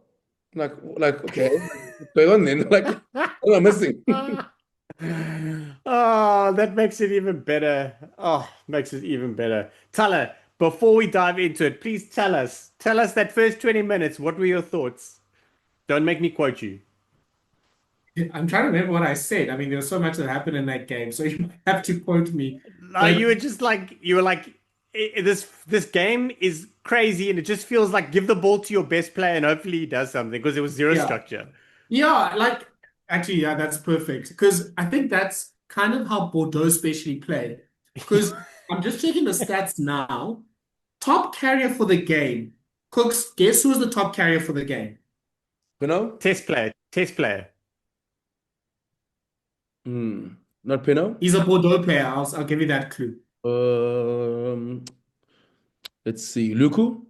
like okay, what's going on then? Like, what am I missing? Oh, that makes it even better. Oh, makes it even better. Thala, before we dive into it, please tell us that first 20 minutes, what were your thoughts? Don't make me quote you. I'm trying to remember what I said. I mean, there was so much that happened in that game, so you have to quote me. No, But you were like, this game is crazy, and it just feels like give the ball to your best player, and hopefully he does something because there was zero yeah, structure. yeah, like actually, yeah, that's perfect because I think that's kind of how Bordeaux especially played. Because I'm just checking the stats now. Top carrier for the game. Kooks, guess who was the top carrier for the game? Test player. Not Pino. He's a Bordeaux player. I'll give you that clue. Um, let's see, Lucu.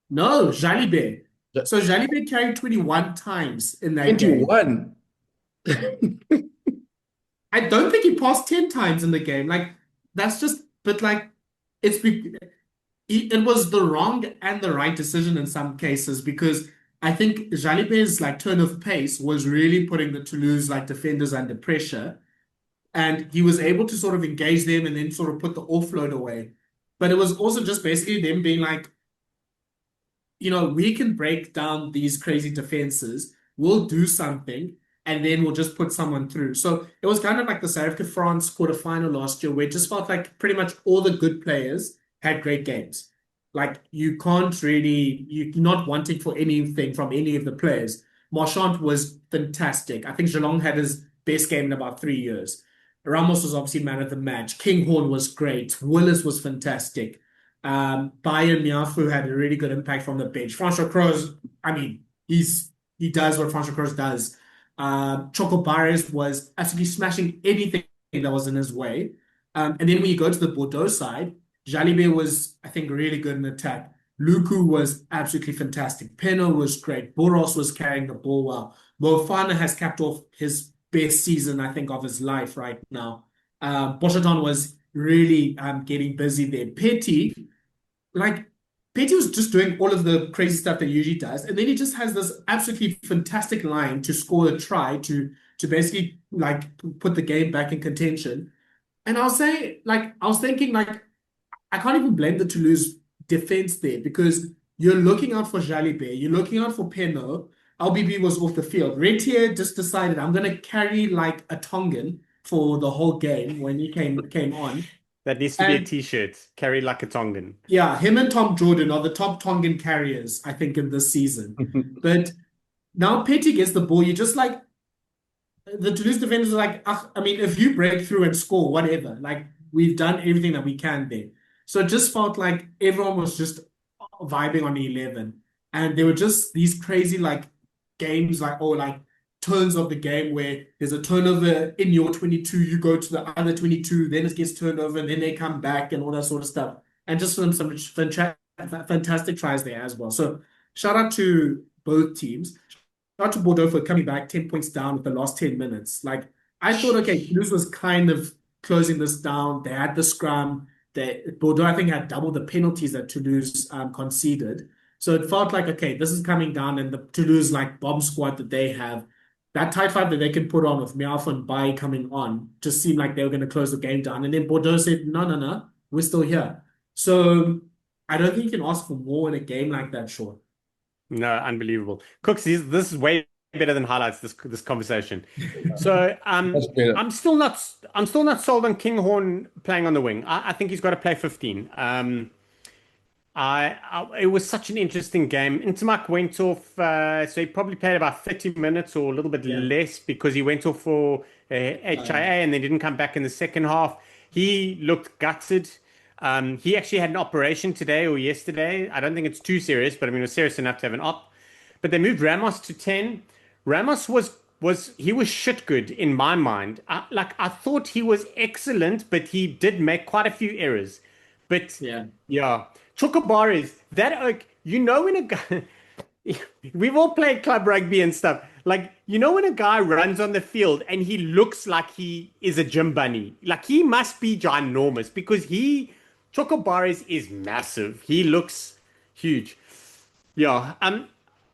No, Jalibert. Ja- So Jalibert carried 21 times in that game. 21. I don't think he passed 10 times in the game. Like, that's just, but like, it was the wrong and the right decision in some cases because I think Jalibert's like turn of pace was really putting the Toulouse like defenders under pressure. And he was able to sort of engage them and then sort of put the offload away. But it was also just basically them being like, we can break down these crazy defenses. We'll do something, and then we'll just put someone through. So it was kind of like the South Africa France quarterfinal last year, where it just felt like pretty much all the good players had great games. Like you can't really, you're not wanting for anything from any of the players. Marchand was fantastic. I think Geelong had his best game in about 3 years. Ramos was obviously man of the match. Kinghorn was great. Willis was fantastic. Bayern Miafu had a really good impact from the bench. Francois Kroos, I mean, he does what Francois Kroos does. Choco Barres was absolutely smashing anything that was in his way. And then when you go to the Bordeaux side, Jalibert was, I think, really good in attack. Lucu was absolutely fantastic. Peno was great. Boros was carrying the ball well. Mofana has capped off his best season, I think, of his life right now. Boshaton was really getting busy there. Petty was just doing all of the crazy stuff that he usually does, and then he just has this absolutely fantastic line to score a try to basically like put the game back in contention. And I'll say, I was thinking, I can't even blame the Toulouse defense there because you're looking out for Jalibert, you're looking out for Peno. LBB was off the field. Retier just decided I'm going to carry like a Tongan for the whole game when he came on. That needs to be a t-shirt. Carry like a Tongan. Yeah, him and Tom Jordan are the top Tongan carriers, I think, in this season. But now Petty gets the ball. You just like the Toulouse defenders are like, I mean, if you break through and score, whatever. Like we've done everything that we can there. So it just felt like everyone was just vibing on the 11. And there were just these crazy like games like turns of the game where there's a turnover in your 22, you go to the other 22, then it gets turned over, and then they come back and all that sort of stuff. And just some fantastic tries there as well. So shout out to both teams. Shout out to Bordeaux for coming back 10 points down with the last 10 minutes. Like I thought, okay, Toulouse was kind of closing this down. They had the scrum. Bordeaux, I think, had double the penalties that Toulouse conceded. So it felt like, okay, this is coming down, and the Toulouse like bomb squad that they have, that tight five that they can put on with Mialf and Bai coming on, just seemed like they were going to close the game down. And then Bordeaux said, no, we're still here. So I don't think you can ask for more in a game like that, Shaun. No, unbelievable. Kooks, this is way better than highlights this conversation. So I'm still not sold on Kinghorn playing on the wing. I think he's got to play 15. It was such an interesting game. Intermark went off, so he probably played about 30 minutes or a little bit less because he went off for HIA and then didn't come back in the second half. He looked gutted. He actually had an operation today or yesterday. I don't think it's too serious, but I mean, it was serious enough to have an op. But they moved Ramos to 10. Ramos was shit good in my mind. I thought he was excellent, but he did make quite a few errors. But yeah. Chocobar is that when a guy we've all played club rugby and stuff. Like, when a guy runs on the field and he looks like he is a gym bunny, like he must be ginormous because Chocobar is massive. He looks huge. Yeah.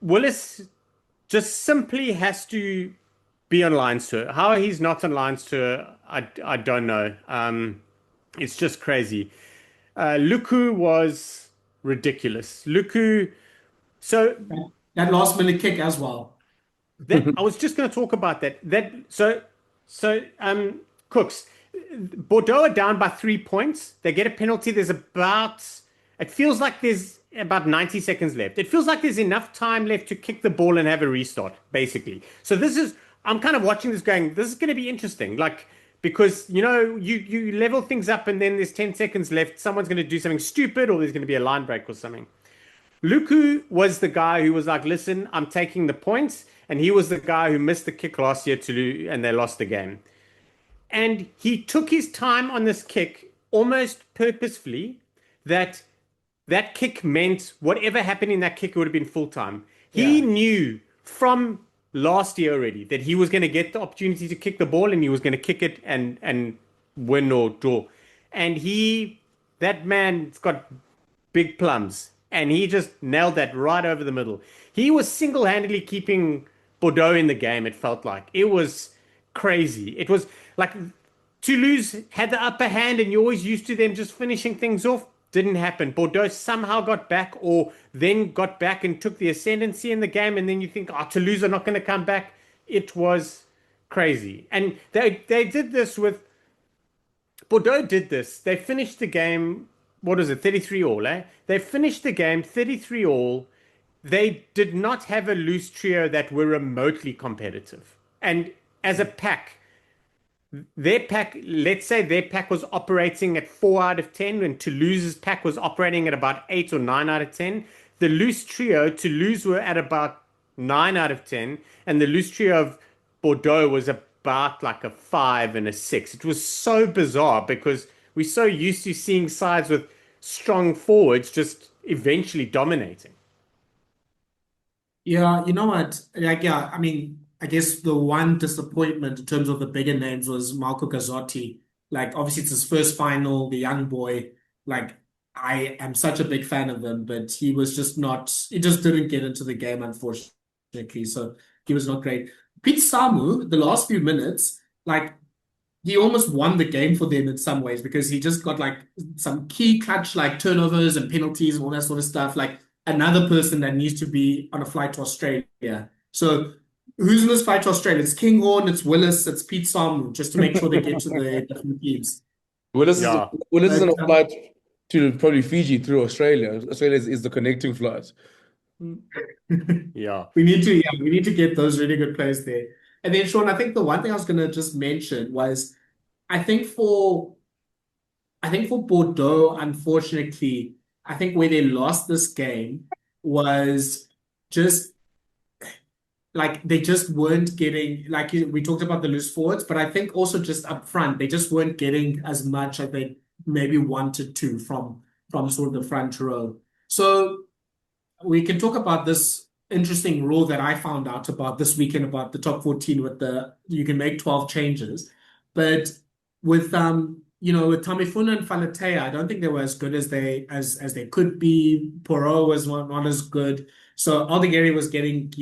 Willis just simply has to be on Lions tour. How he's not on Lions tour, I don't know. It's just crazy. Lucu was ridiculous. So that last minute kick as well. I was just going to talk about that. Kooks, Bordeaux are down by 3 points. They get a penalty. It feels like there's about 90 seconds left. It feels like there's enough time left to kick the ball and have a restart, basically. So I'm kind of watching this going, this is going to be interesting. Like, because, you level things up and then there's 10 seconds left. Someone's going to do something stupid or there's going to be a line break or something. Lucu was the guy who was like, listen, I'm taking the points. And he was the guy who missed the kick last year and they lost the game. And he took his time on this kick almost purposefully that kick meant whatever happened in that kick would have been full time. He knew from last year already that he was going to get the opportunity to kick the ball and he was going to kick it and win or draw. And that man's got big plums and he just nailed that right over the middle. He was single-handedly keeping Bordeaux in the game, it felt like. It was crazy. It was like Toulouse had the upper hand and you're always used to them just finishing things off. didn't happen. Bordeaux somehow got back, or then got back and took the ascendancy in the game, and then you think, oh, Toulouse are not going to come back. It was crazy. And they did this with Bordeaux did this. They finished the game, what is it, 33 all, eh? They finished the game 33 all. They did not have a loose trio that were remotely competitive. And as a pack, let's say their pack was operating at 4 out of 10, and Toulouse's pack was operating at about 8 or 9 out of 10. The loose trio, Toulouse were at about 9 out of 10, and the loose trio of Bordeaux was about like a 5 and a 6. It was so bizarre because we're so used to seeing sides with strong forwards just eventually dominating. Yeah, you know what? Like, yeah, I mean, I guess the one disappointment in terms of the bigger names was Marco Gazzotti. Like, obviously, it's his first final, the young boy. Like, I am such a big fan of him, but he was just not, he just didn't get into the game, unfortunately. So he was not great. Pete Samu, the last few minutes, like, he almost won the game for them in some ways because he just got like some key clutch like turnovers and penalties and all that sort of stuff. Like another person that needs to be on a flight to Australia. So who's in this flight to Australia? It's Kinghorn, it's Willis, it's Pete Samu, just to make sure they get to the different teams. Willis Yeah. Willis is on a flight to probably Fiji through Australia. Australia is the connecting flight. Yeah. We need to get those really good players there. And then Shaun, I think the one thing I was gonna just mention was I think for Bordeaux, unfortunately, I think where they lost this game was just like they just weren't getting like we talked about the loose forwards, but I think also just up front they just weren't getting as much as they maybe wanted to from sort of the front row. So we can talk about this interesting rule that I found out about this weekend about the top 14 with the you can make 12 changes. But with with Tamifuna and Falatea, I don't think they were as good as they could be. Porot was not as good. So Aldegheri was getting,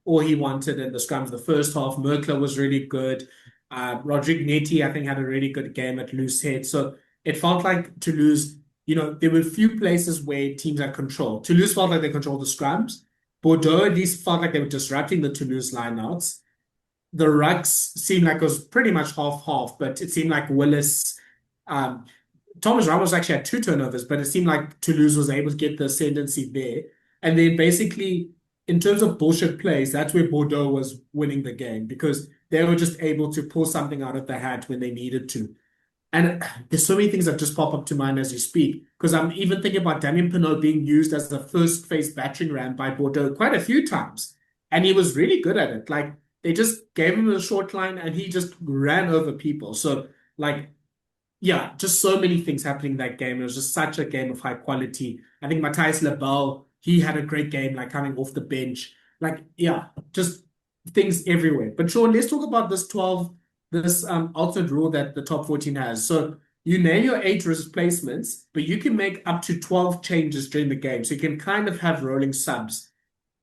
all he wanted in the scrums the first half. Merkler was really good. Rodrigue Netti, I think, had a really good game at loose head. So it felt like Toulouse, there were a few places where teams had control. Toulouse felt like they controlled the scrums. Bordeaux at least felt like they were disrupting the Toulouse lineouts. The rucks seemed like it was pretty much half-half, but it seemed like Willis, Thomas Ramos actually had 2 turnovers, but it seemed like Toulouse was able to get the ascendancy there. And then basically, in terms of bullshit plays, that's where Bordeaux was winning the game because they were just able to pull something out of the hat when they needed to. And there's so many things that just pop up to mind as you speak, because I'm even thinking about Damien Penaud being used as the first phase battering ram by Bordeaux quite a few times. And he was really good at it. Like, they just gave him a short line and he just ran over people. So, like, yeah, just so many things happening in that game. It was just such a game of high quality. I think Matthias Lebel, he had a great game, like coming off the bench. Like, yeah, just things everywhere. But Shaun, let's talk about this alternate rule that the top 14 has. So you name your 8 replacements, but you can make up to 12 changes during the game. So you can kind of have rolling subs.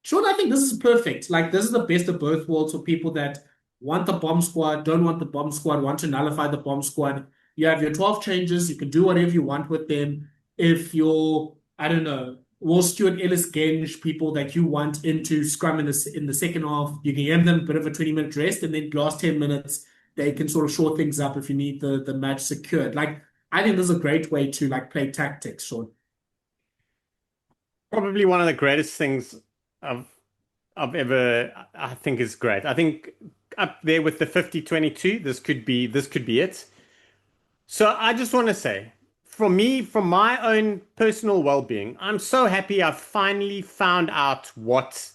Shaun, I think this is perfect. Like, this is the best of both worlds for people that want the bomb squad, don't want the bomb squad, want to nullify the bomb squad. You have your 12 changes. You can do whatever you want with them. If you're, I don't know, Will Stewart, Ellis Genge, people that you want into scrum in the second half, you can give them a bit of a 20-minute rest, and then last 10 minutes, they can sort of short things up if you need the match secured. Like, I think this is a great way to like play tactics, Shaun. Probably one of the greatest things I've ever, I think is great. I think up there with the 50-22, this could be it. So I just want to say, for me, from my own personal well-being, I'm so happy I've finally found out what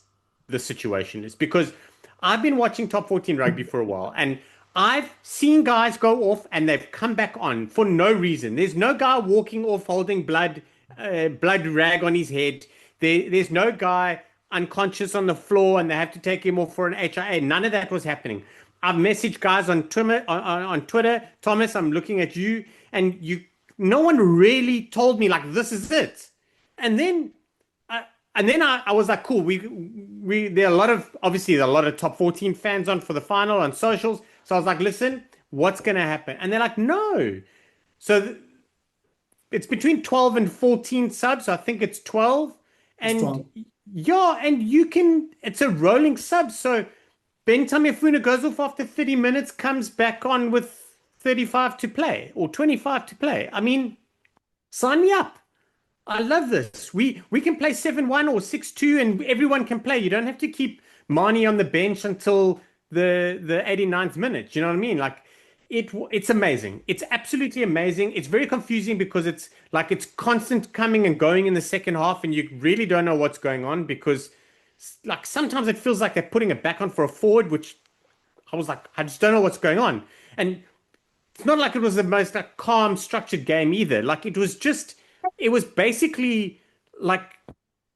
the situation is, because I've been watching top 14 rugby for a while and I've seen guys go off and they've come back on for no reason. There's no guy walking off holding blood rag on his head. There's no guy unconscious on the floor and they have to take him off for an HIA. None of that was happening. I've messaged guys on Twitter. Thomas, I'm looking at you, and no one really told me like this is it. And then I was like, cool. There are obviously a lot of top 14 fans on for the final on socials. So I was like, listen, what's gonna happen? And they're like, no. So it's between 12 and 14 subs. I think it's 12. And Strong. yeah, and it's a rolling sub. So Ben Tamifuna goes off after 30 minutes, comes back on with 35 to play or 25 to play. I mean, sign me up. I love this. We can play 7-1 or 6-2 and everyone can play. You don't have to keep Mani on the bench until the 89th minute. You know what I mean? Like it's amazing. It's absolutely amazing. It's very confusing because it's constant coming and going in the second half and you really don't know what's going on because like sometimes it feels like they're putting it back on for a forward, which I was like, I just don't know what's going on. And it's not like it was the most like calm, structured game either. Like it was basically like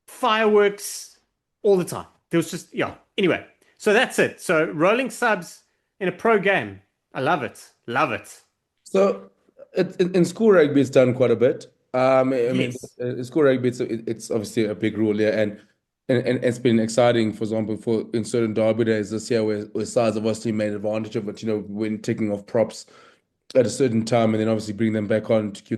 fireworks all the time. There was just, yeah. Anyway, so that's it. So rolling subs in a pro game. I love it. Love it. So in school rugby, it's done quite a bit. I mean, Yes. in school rugby, it's obviously a big rule here, and it's been exciting. For example, in certain derby days this year, where sides have obviously made advantage of it. When taking off props at a certain time, and then obviously bring them back on to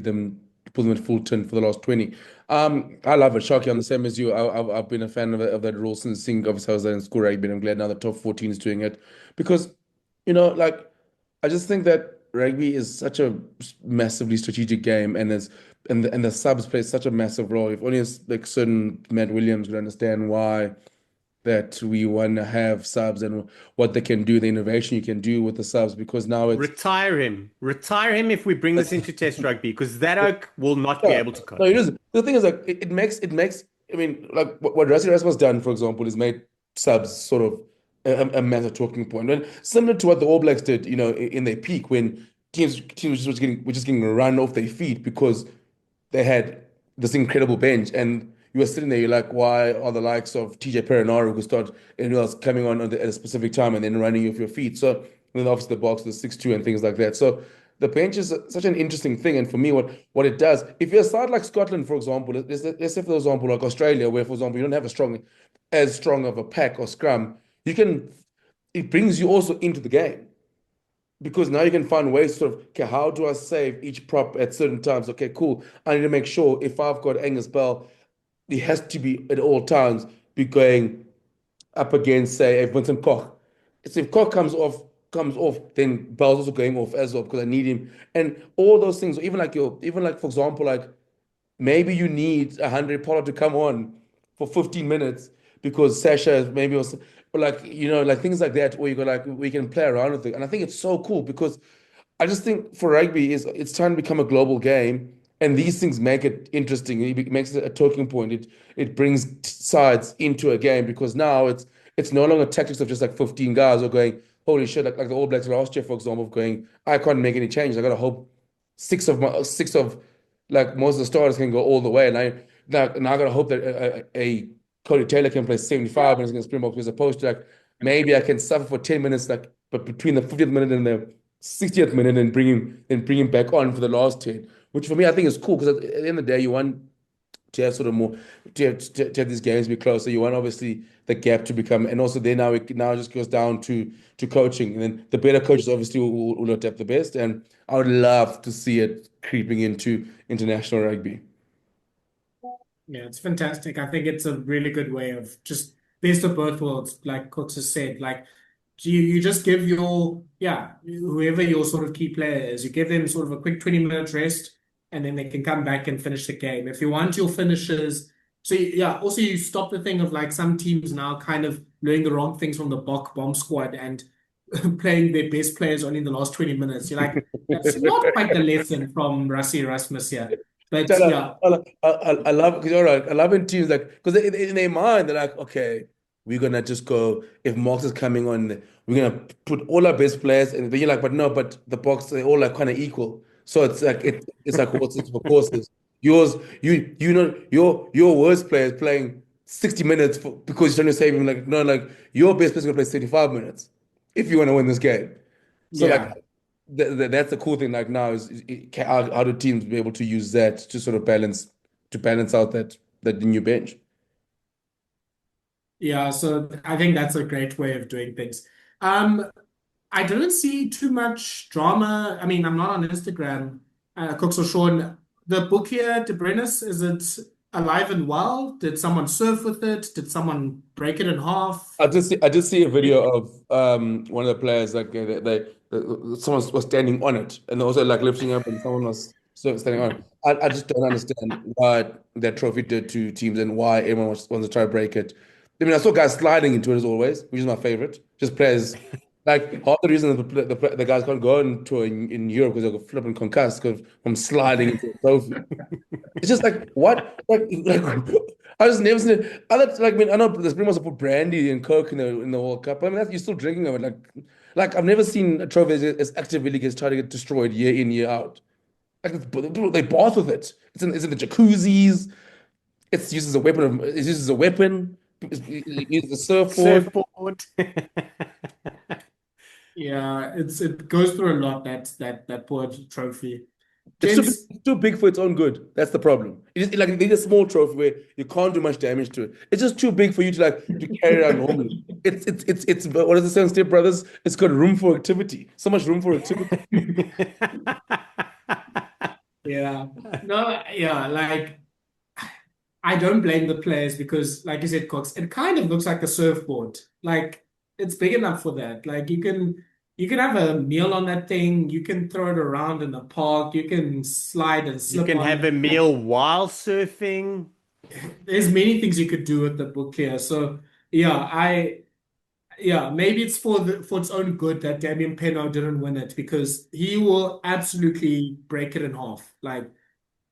pull them at full tin for the last 20. I love it. Shocky, I'm the same as you. I've been a fan of that rule since seeing obviously I was there in school rugby, and I'm glad now the top 14 is doing it because like I just think that rugby is such a massively strategic game, and the subs play such a massive role. If only like certain Matt Williams would understand why that we want to have subs and what they can do, the innovation you can do with the subs, because now it's Retire him. Retire him if we bring this into test rugby because that oak will not be yeah. able to No, cope. it isn't. The thing is, like, it makes. I mean, like what Rassie has done, for example, is made subs sort of a massive talking point. And similar to what the All Blacks did, in their peak when teams were just getting run off their feet because they had this incredible bench, and you were sitting there, you're like, why are the likes of TJ Perenara who start anyone else coming on at a specific time and then running you off your feet? So and then obviously the box, the 6-2 and things like that. So the bench is such an interesting thing, and for me, what it does, if you're a side like Scotland, for example, let's say for example like Australia, where for example you don't have as strong of a pack or scrum, it brings you also into the game because now you can find ways to sort of, okay, how do I save each prop at certain times? Okay, cool. I need to make sure if I've got Angus Bell, he has to be at all times be going up against, say, a Vincent Koch. So if Koch comes off, then Bell's also going off as well because I need him. And all those things, even like for example, like maybe you need a Handré Pollard to come on for 15 minutes because Sasha maybe was or like things like that where you go like we can play around with it. And I think it's so cool because I just think for rugby it's trying to become a global game, and these things make it interesting. It makes it a talking point. It brings sides into a game because now it's no longer tactics of just like 15 guys or going, holy shit, like the All Blacks last year, for example, of going, I can't make any changes. I gotta hope six of like most of the starters can go all the way. And now I gotta hope that a Cody Taylor can play 75 minutes against Springboks as opposed to like maybe I can suffer for 10 minutes, like but between the 50th minute and the 60th minute and bring him back on for the last 10, which for me I think is cool because at the end of the day you want to have sort of more to have these games be closer. You want obviously the gap to become, and also then now it now just goes down to coaching, and then the better coaches obviously will adapt the best. And I would love to see it creeping into international rugby. Yeah, it's fantastic. I think it's a really good way of just best of both worlds, like Kooks has said. Like you just give whoever your sort of key player is, you give them sort of a quick 20-minute rest, and then they can come back and finish the game. If you want your finishers, so yeah, also you stop the thing of like some teams now kind of learning the wrong things from the Bok bomb squad and playing their best players only in the last 20 minutes. You're like, that's not quite the lesson from Rassie Erasmus here. But Tell yeah, I love because you're right. I love in teams like because in their mind they're like, okay, we're gonna just go if Marks is coming on, we're gonna put all our best players, and then you're like, but no, but the box they all like kind of equal. So it's like horses for courses. Yours, your worst player is playing 60 minutes because you're trying to save him. Like no, like your best player is gonna play 75 minutes if you want to win this game. So like yeah. that's the cool thing. Like now how do teams be able to use that to sort of balance out that new bench? Yeah, so I think that's a great way of doing things. Um, I didn't see too much drama. I mean, I'm not on Instagram, Cooks or Shaun. the book here, De Brennis, is it alive and well? Did someone surf with it? Did someone break it in half? I did see a video of one of the players like someone was standing on it and also like lifting up and someone was standing on it. I just don't understand what that trophy did to teams and why everyone wants to try to break it. I mean, I saw guys sliding into it as always, which is my favorite. Just players like half the reason the guys can't go on tour in Europe because they're flipping concussed because from sliding into a trophy. It's just like what? Like I just never seen it. Other like I mean I know the Springboks put brandy and Coke in the World Cup. I mean you're still drinking of it. Like I've never seen a trophy as actively gets trying to get destroyed year in year out. Like they bath with it. It's in the jacuzzis. It's used as a weapon. It's used as a weapon. It's used as a surfboard. Surfboard. Yeah, it goes through a lot, that poor trophy. It's Gents, too big for its own good. That's the problem. Like they need a small trophy where you can't do much damage to it. It's just too big for you to carry around normally. It's what does it say on Step Brothers? It's got room for activity. So much room for activity. yeah. No, yeah, like I don't blame the players because, like you said, Kooks, it kind of looks like a surfboard. Like it's big enough for that. Like you can have a meal on that thing. You can throw it around in the park. You can slide and You slip can on have it. a meal while surfing. There's many things you could do with the book here. So yeah, maybe it's for its own good that Damien Penaud didn't win it because he will absolutely break it in half. Like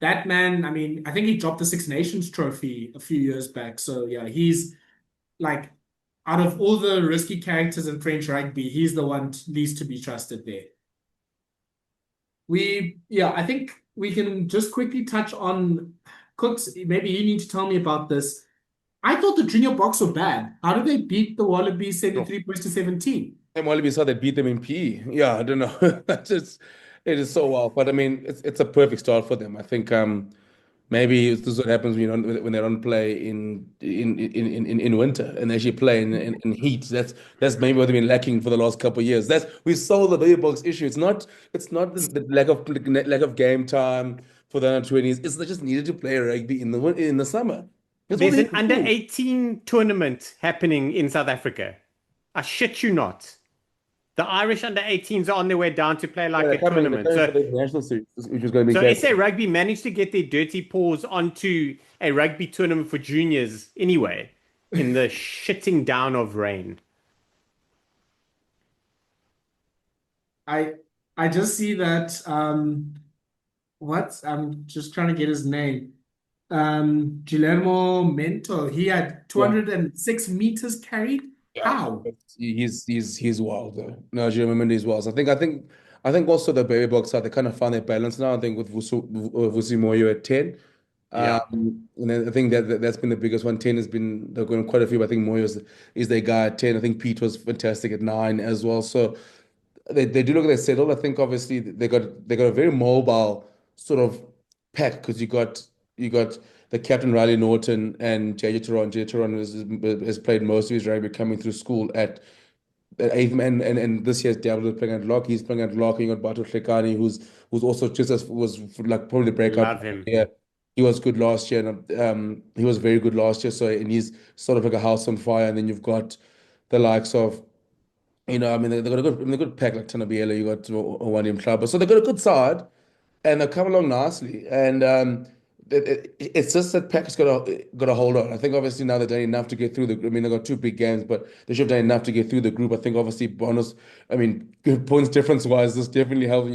that man, I mean, I think he dropped the Six Nations trophy a few years back. So yeah, he's like out of all the risky characters in French rugby, he's the one least to be trusted there. I think we can just quickly touch on Kooks. Maybe you need to tell me about this. I thought the junior Boks were bad. How did they beat the Wallabies 73 points to 17? And Wallaby saw they beat them in PE. Yeah, I don't know. That's just it is so wild. But I mean, it's a perfect start for them. I think maybe this is what happens when they don't play in winter and they actually play in heat. That's maybe what they've been lacking for the last couple of years. That's we solved the baby box issue. It's not the lack of game time for the under 20s. It's they just needed to play rugby in the summer. That's all There's they an need to under do. 18 tournament happening in South Africa. I shit you not. The Irish under 18s are on their way down to play Yeah, like a they're tournament. coming for So, the international series, which is going to be so great. SA Rugby managed to get their dirty paws onto a rugby tournament for juniors anyway, in the shitting down of rain. I I just see that I'm just trying to get his name. Guillermo Mento, he had Yeah. 206 meters carried. Yeah, How? but he's wild though. No, Jeremy Mendy's wild. I think also the baby box side they kind of found their balance now. I think with Vusi Moyo at 10. Yeah. And then I think that's been the biggest one. 10 has been they're going quite a few, but I think Moyo is their guy at 10. I think Pete was fantastic at 9 as well. So they do look like they settled. I think obviously they got a very mobile sort of pack because you got the captain Riley Norton and JJ Turon. JJ Turon has played most of his rugby coming through school at eighth man and this year's Diablo is playing at lock. He's playing at lock. You got Batu Tlekani who's also just as was like probably the breakout. Love him. Yeah, he was good last year and he was very good last year. So and he's sort of like a house on fire. And then you've got the likes of I mean, they've got a good pack like Tanabiela, you got one in club, so they've got a good side, and they've come along nicely. And it's just that pack has got to hold on. I think obviously now they've done enough to get through the. I mean, they've got two big games, but they should have done enough to get through the group. I think obviously bonus. I mean, good points difference wise, this definitely helps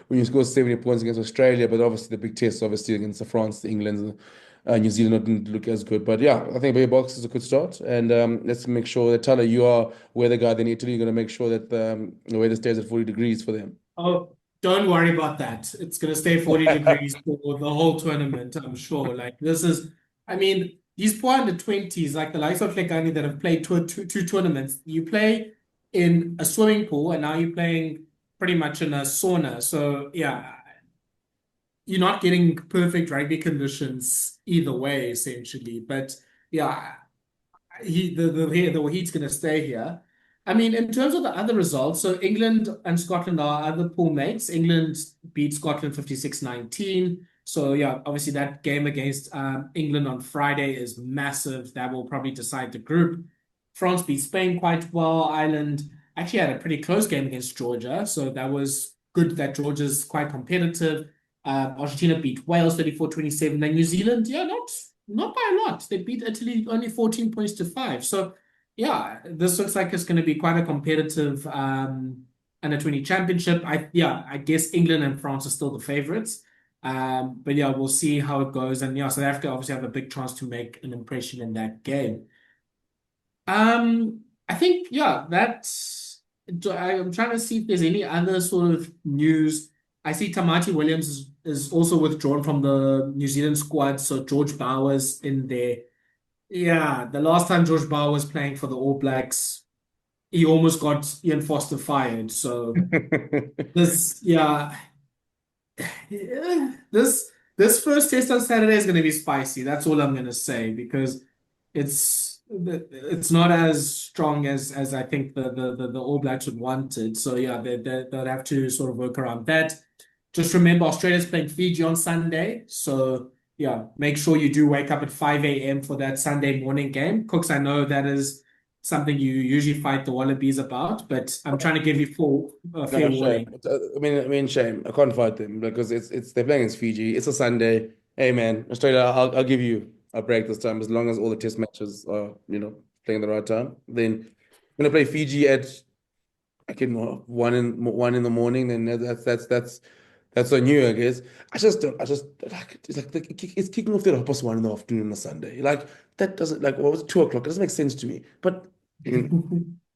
when you score 70 points against Australia. But obviously the big test, obviously against the France, the England. New Zealand didn't look as good, but yeah, I think Baby Box is a good start, and let's make sure that Thala, you are weather guy in Italy. You're going to make sure that the weather stays at 40 degrees for them. Oh, don't worry about that. It's going to stay 40 degrees for the whole tournament, I'm sure. Like I mean, these poor under 20s, like the likes of Lekani that have played two tournaments, you play in a swimming pool and now you're playing pretty much in a sauna. So yeah, you're not getting perfect rugby conditions either way, essentially. But yeah, the heat's going to stay here. I mean, in terms of the other results, so England and Scotland are other pool mates. England beat Scotland 56-19. So yeah, obviously that game against England on Friday is massive. That will probably decide the group. France beat Spain quite well. Ireland actually had a pretty close game against Georgia, so that was good that Georgia's quite competitive. Argentina beat Wales 34-27. And New Zealand, yeah, not by a lot. They beat Italy only 14 points to 5. So yeah, this looks like it's going to be quite a competitive under 20 championship. I guess England and France are still the favorites. But yeah, we'll see how it goes. And yeah, South Africa obviously have a big chance to make an impression in that game. I think, yeah, I'm trying to see if there's any other sort of news. I see Tamati Williams is also withdrawn from the New Zealand squad, so George Bauer's in there. Yeah, the last time George Bauer was playing for the All Blacks, he almost got Ian Foster fired. So yeah, this first test on Saturday is going to be spicy. That's all I'm going to say, because it's not as strong as I think the All Blacks would want it. So yeah, they'll have to sort of work around that. Just remember, Australia's playing Fiji on Sunday. So yeah, make sure you do wake up at 5 a.m. for that Sunday morning game. Kooks, I know that is something you usually fight the Wallabies about, but I'm trying to give you fair warning. I mean, shame. I can't fight them because they're playing against Fiji. It's a Sunday. Hey man, Australia, I'll give you a break this time as long as all the test matches are, playing the right time. Then I'm gonna play Fiji at one in the morning. Then that's on you, I guess. I just like it's kicking off at 1:30 in the afternoon on a Sunday. Like that doesn't what was it, 2 o'clock? It doesn't make sense to me. But I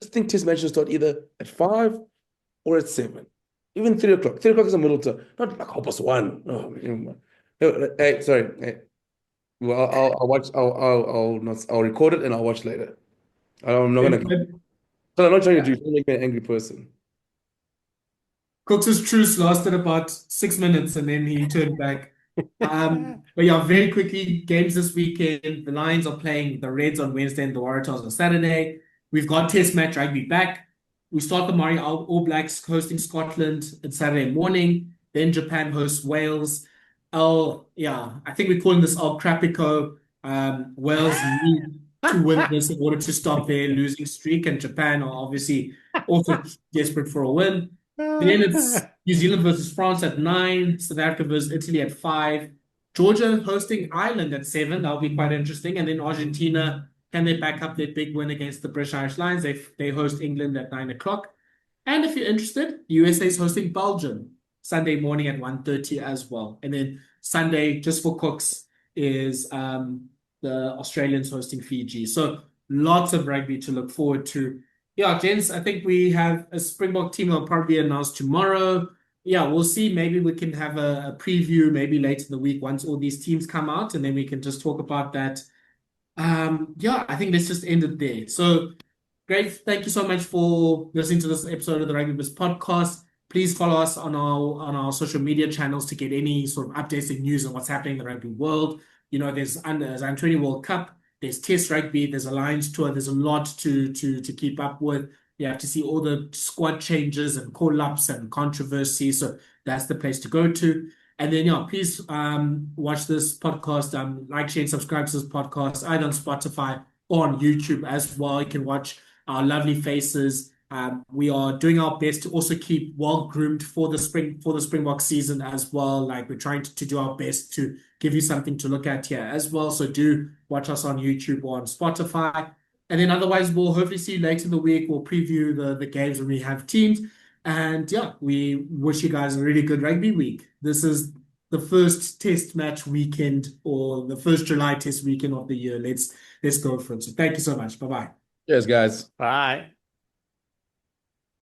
think test matches start either at 5 or at 7. Even 3 o'clock. 3 o'clock is a middle term, not like 1:30. Oh, hey, sorry. Hey. Well, I'll watch. I'll record it and I'll watch later. I'm not gonna. But I'm not trying to make me an angry person. Kooks' truce lasted about 6 minutes and then he turned back. But yeah, very quickly, games this weekend. The Lions are playing the Reds on Wednesday and the Waratahs on Saturday. We've got Test match rugby back. We start the Māori All Blacks hosting Scotland on Saturday morning. Then Japan hosts Wales. I think we're calling this El Crapico. Wales need to win this in order to stop their losing streak, and Japan are obviously also desperate for a win. Then it's New Zealand versus France at 9, South Africa versus Italy at 5, Georgia hosting Ireland at 7. That'll be quite interesting. And then Argentina, can they back up their big win against the British Lions? They host England at 9 o'clock. And if you're interested, USA is hosting Belgium Sunday morning at 1:30 as well. And then Sunday, just for Kooks, is the Australians hosting Fiji. So lots of rugby to look forward to. Yeah, gents, I think we have a Springbok team that will probably be announced tomorrow. Yeah, we'll see. Maybe we can have a preview maybe later in the week once all these teams come out, and then we can just talk about that. I think let's just end it there. So great. Thank you so much for listening to this episode of the Rugby Biz podcast. Please follow us on our social media channels to get any sort of updates and news on what's happening in the rugby world. There's under 20 World Cup, there's Test rugby, there's a Lions tour, there's a lot to keep up with. You have to see all the squad changes and call-ups and controversy. So that's the place to go to. And then, please watch this podcast, like, share, and subscribe to this podcast, either on Spotify or on YouTube as well. You can watch our lovely faces. We are doing our best to also keep well groomed for the Springbok season as well. Like, we're trying to do our best to give you something to look at here as well. So do watch us on YouTube or on Spotify. And then otherwise, we'll hopefully see you later in the week. We'll preview the games when we have teams. And we wish you guys a really good rugby week. This is the first test match weekend, or the first July test weekend of the year. Let's go for it. So thank you so much. Bye-bye. Cheers, guys. Bye.